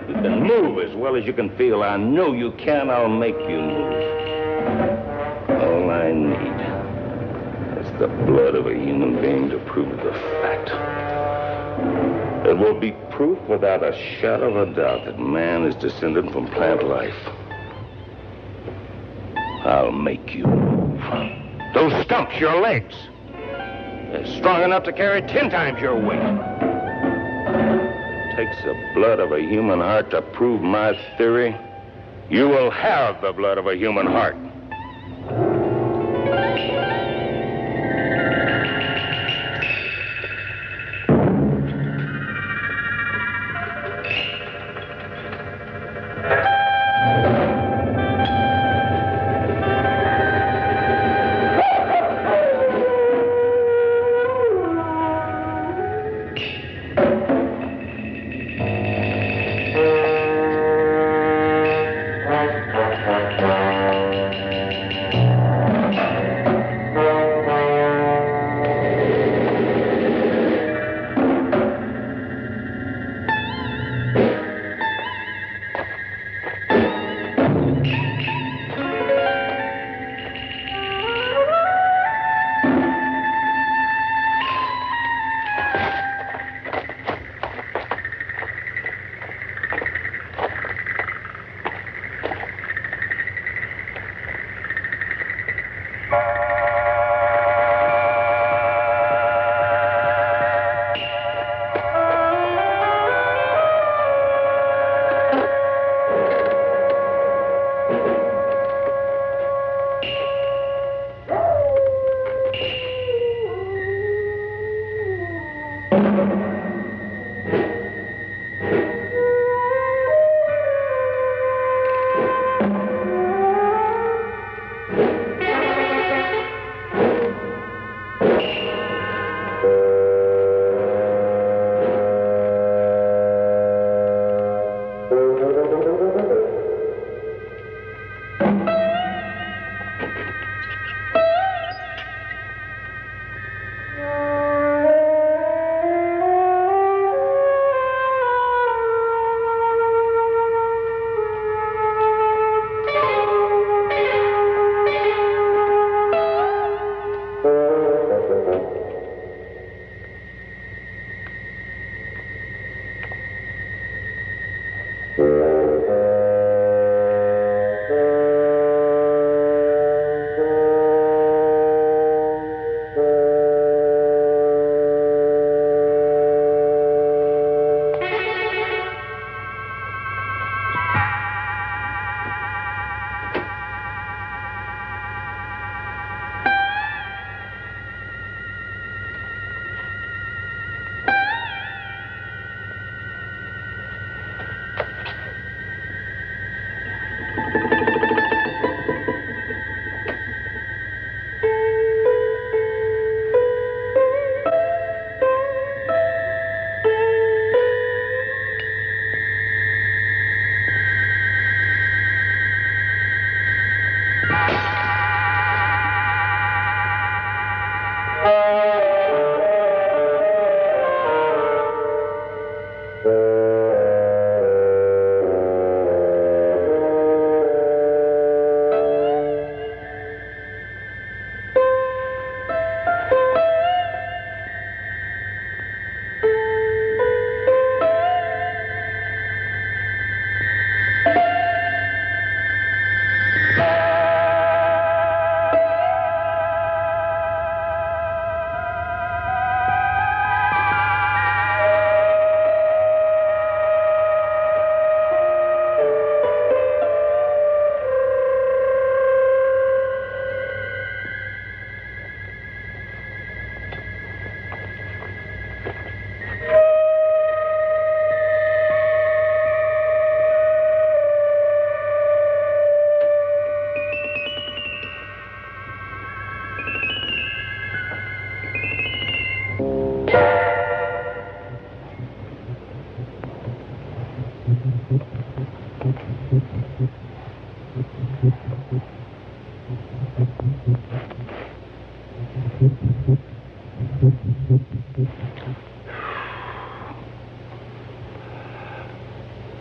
You can move as well as you can feel. I know you can. I'll make you move. All I need is the blood of a human being to prove the fact. It will be proof without a shadow of a doubt that man is descended from plant life. I'll make you move. Those stumps, your legs. They're strong enough to carry 10 times your weight. It takes the blood of a human heart to prove my theory. You will have the blood of a human heart.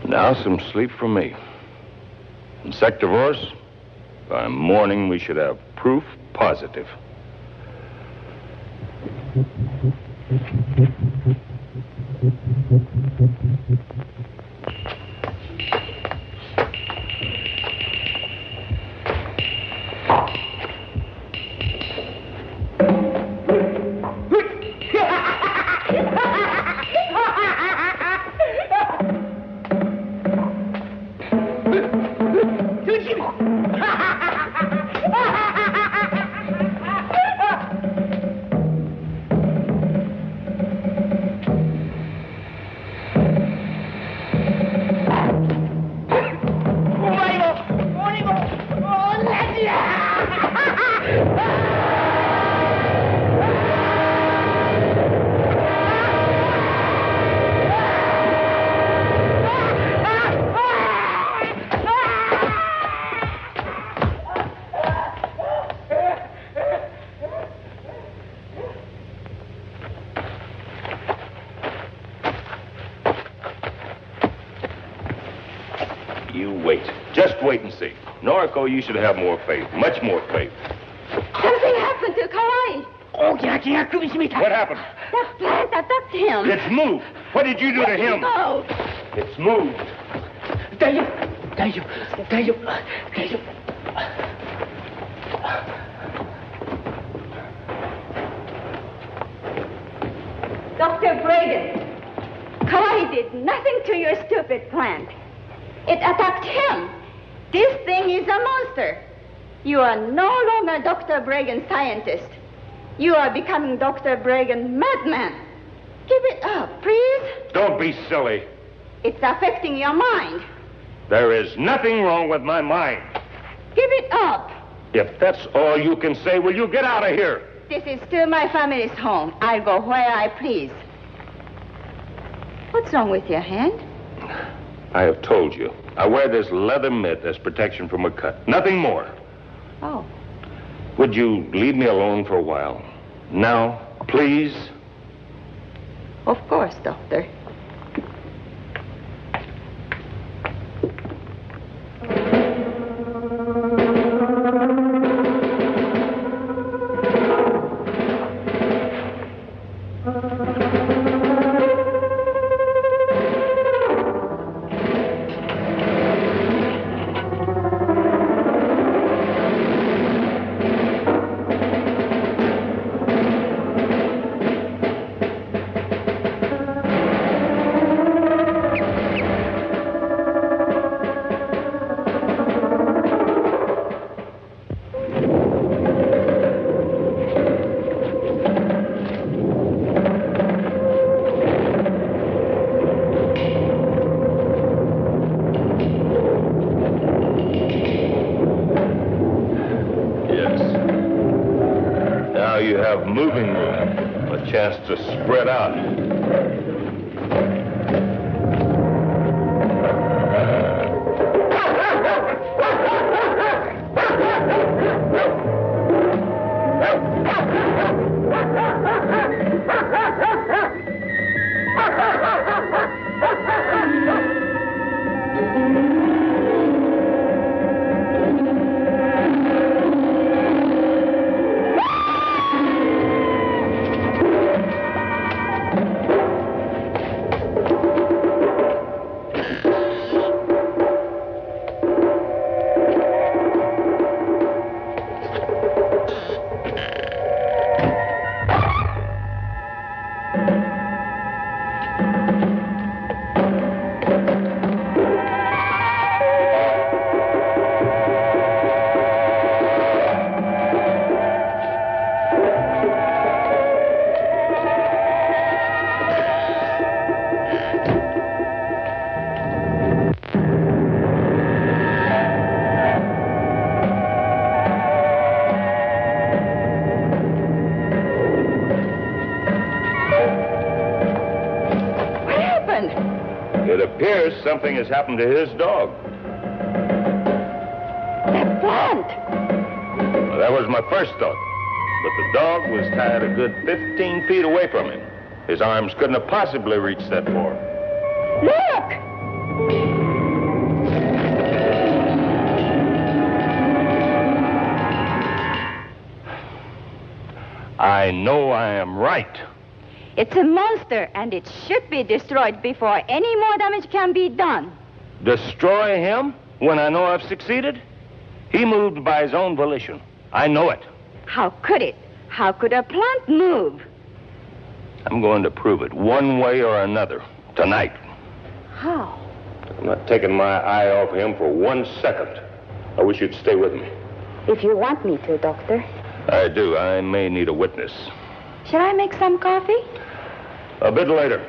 Now some sleep for me. Insectivorous, by morning we should have proof positive. You wait. Just wait and see. Noriko, you should have more faith. Much more faith. Something happened to Kawai. What happened? The plant attacked him. It's moved. What did you do to him? Oh. It's moved. Dr. Braden, Kawai did nothing to your stupid plant. It attacked him. This thing is a monster. You are no longer Dr. Bragan scientist. You are becoming Dr. Bragan madman. Give it up, please. Don't be silly. It's affecting your mind. There is nothing wrong with my mind. Give it up. If that's all you can say, will you get out of here? This is still my family's home. I'll go where I please. What's wrong with your hand? I have told you. I wear this leather mitt as protection from a cut. Nothing more. Oh. Would you leave me alone for a while? Now, please? Of course, Doctor. You have moving room, a chance to spread out. It appears something has happened to his dog. Well, that was my first thought. But the dog was tied a good 15 feet away from him. His arms couldn't have possibly reached that far. Look! I know I am right. It's a monster, and it should be destroyed before any more damage can be done. Destroy him when I know I've succeeded? He moved by his own volition. I know it. How could it? How could a plant move? I'm going to prove it one way or another tonight. How? I'm not taking my eye off him for 1 second. I wish you'd stay with me. If you want me to, Doctor. I do. I may need a witness. Shall I make some coffee? A bit later.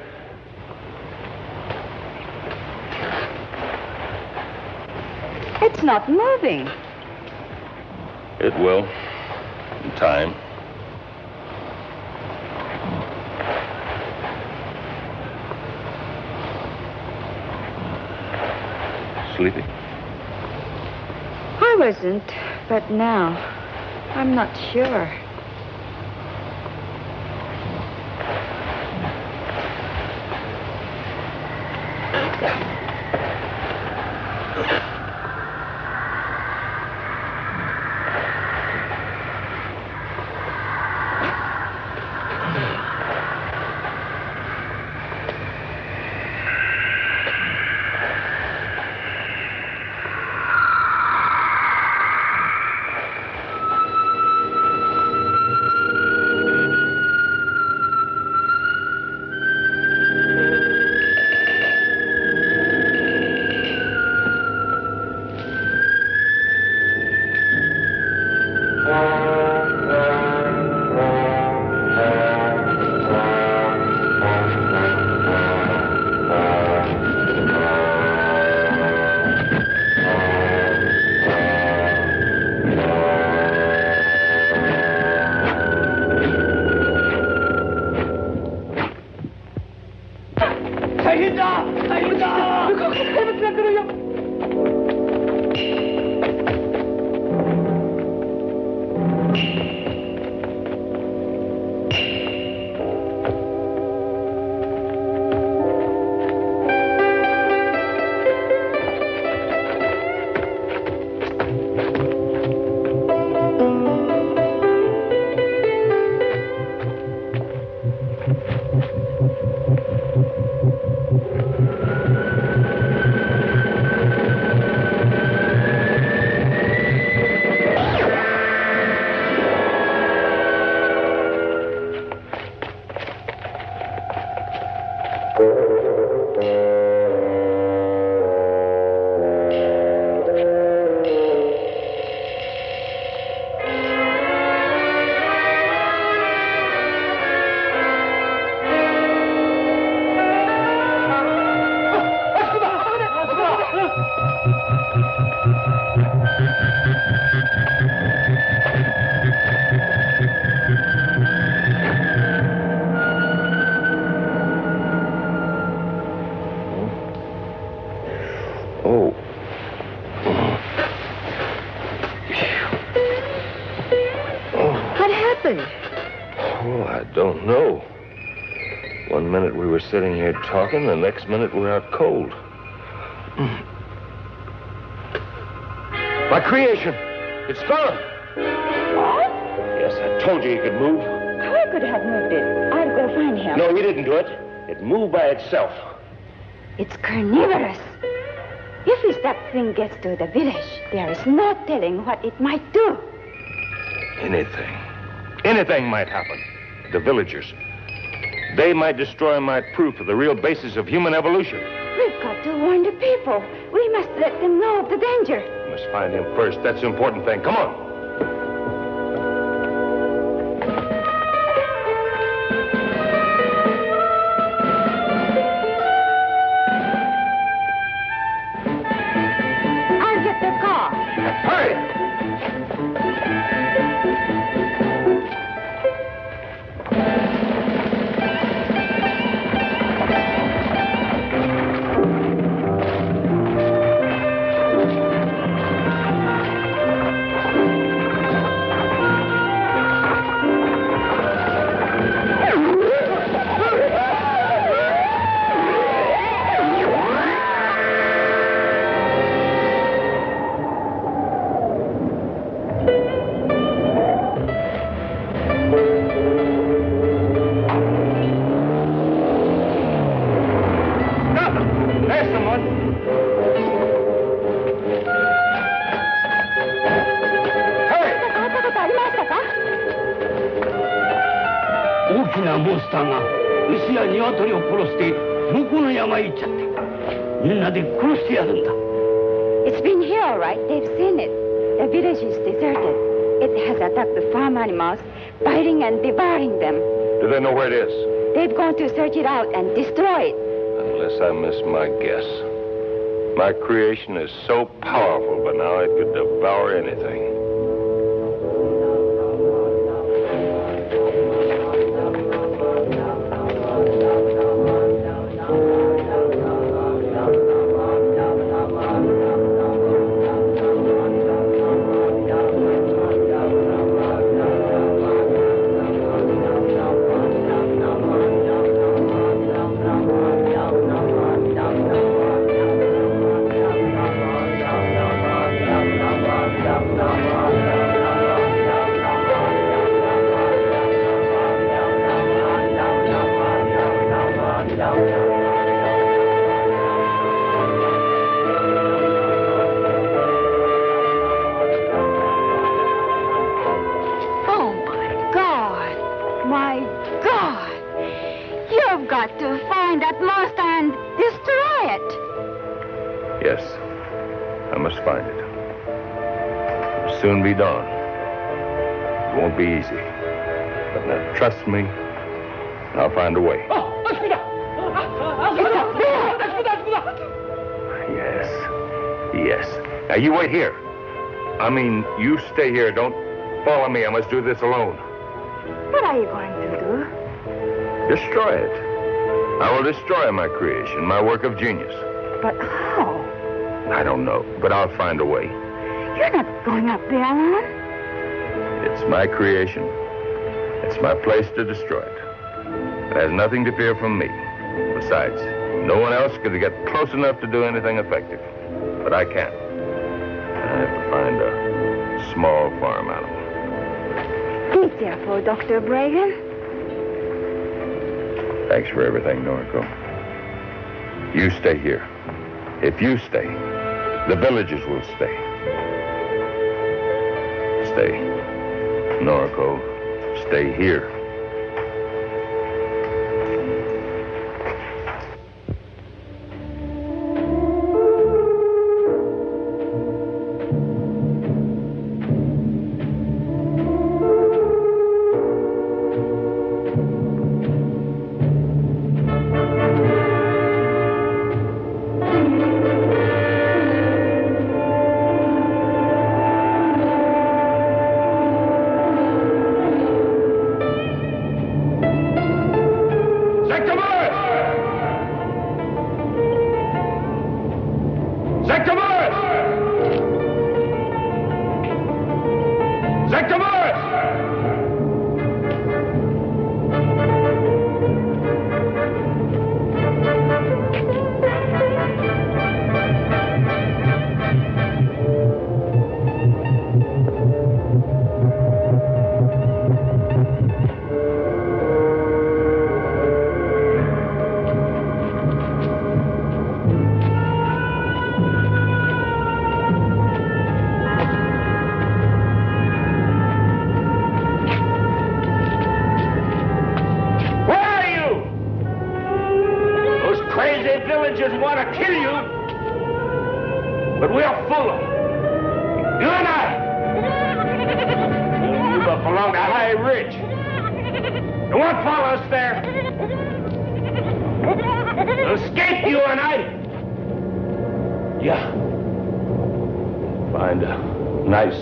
It's not moving. It will. In time. Sleepy? I wasn't, but now, I'm not sure. Oh, I don't know. 1 minute we were sitting here talking, the next minute we're out cold. My creation! It's gone! What? Yes, I told you he could move. I could have moved it. I'll go find him. No, he didn't do it. It moved by itself. It's carnivorous. If that thing gets to the village, there is no telling what it might do. Anything. Anything might happen. The villagers. They might destroy my proof of the real basis of human evolution. We've got to warn the people. We must let them know of the danger. We must find him first. That's the important thing. Come on. I'll get the car. Hurry! きなモンスターが牛や鶏を殺して向こうの山へ行っちゃって、みんなで殺してやるんだ。 It's been here, all right. They've seen it. The village is deserted. It has attacked the farm animals, biting and devouring them. Do they know where it is? They've gone to search it out and destroy it. Unless I miss my guess. My creation is so powerful, but now it could devour anything. Oh, my God. My God. You've got to find that monster and destroy it. Yes, I must find it. It'll soon be dawn. It won't be easy. But now, trust me, I'll find a way. Yes. Now, you wait here. I mean, you stay here. Don't follow me. I must do this alone. What are you going to do? Destroy it. I will destroy my creation, my work of genius. But how? I don't know, but I'll find a way. You're not going up there alone. It's my creation. It's my place to destroy it. It has nothing to fear from me. Besides, no one else could get close enough to do anything effective. But I can't. I have to find a small farm animal. Be careful, Dr. Bragan. Thanks for everything, Noriko. You stay here. If you stay, the villagers will stay. Stay. Noriko, stay here.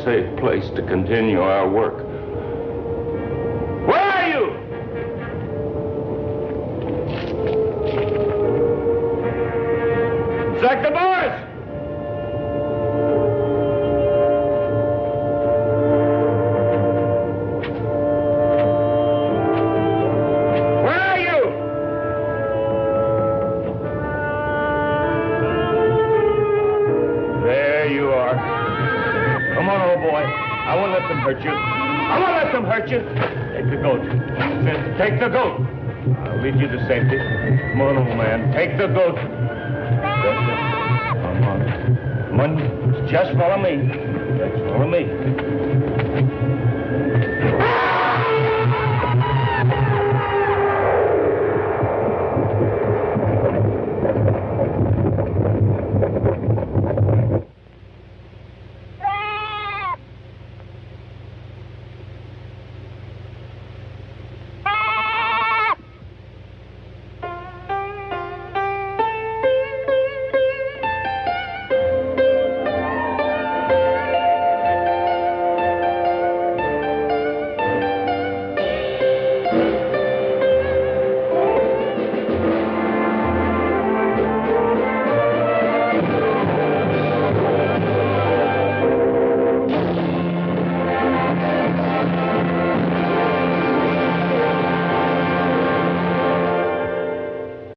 Safe place to continue our work. Where are you? Sector boys! Where are you? There you are. Come on, old boy. I won't let them hurt you. I won't let them hurt you. Take the goat. Take the goat. I'll lead you to safety. Come on, old man. Take the goat. Come on. Come on. Just follow me. Just follow me.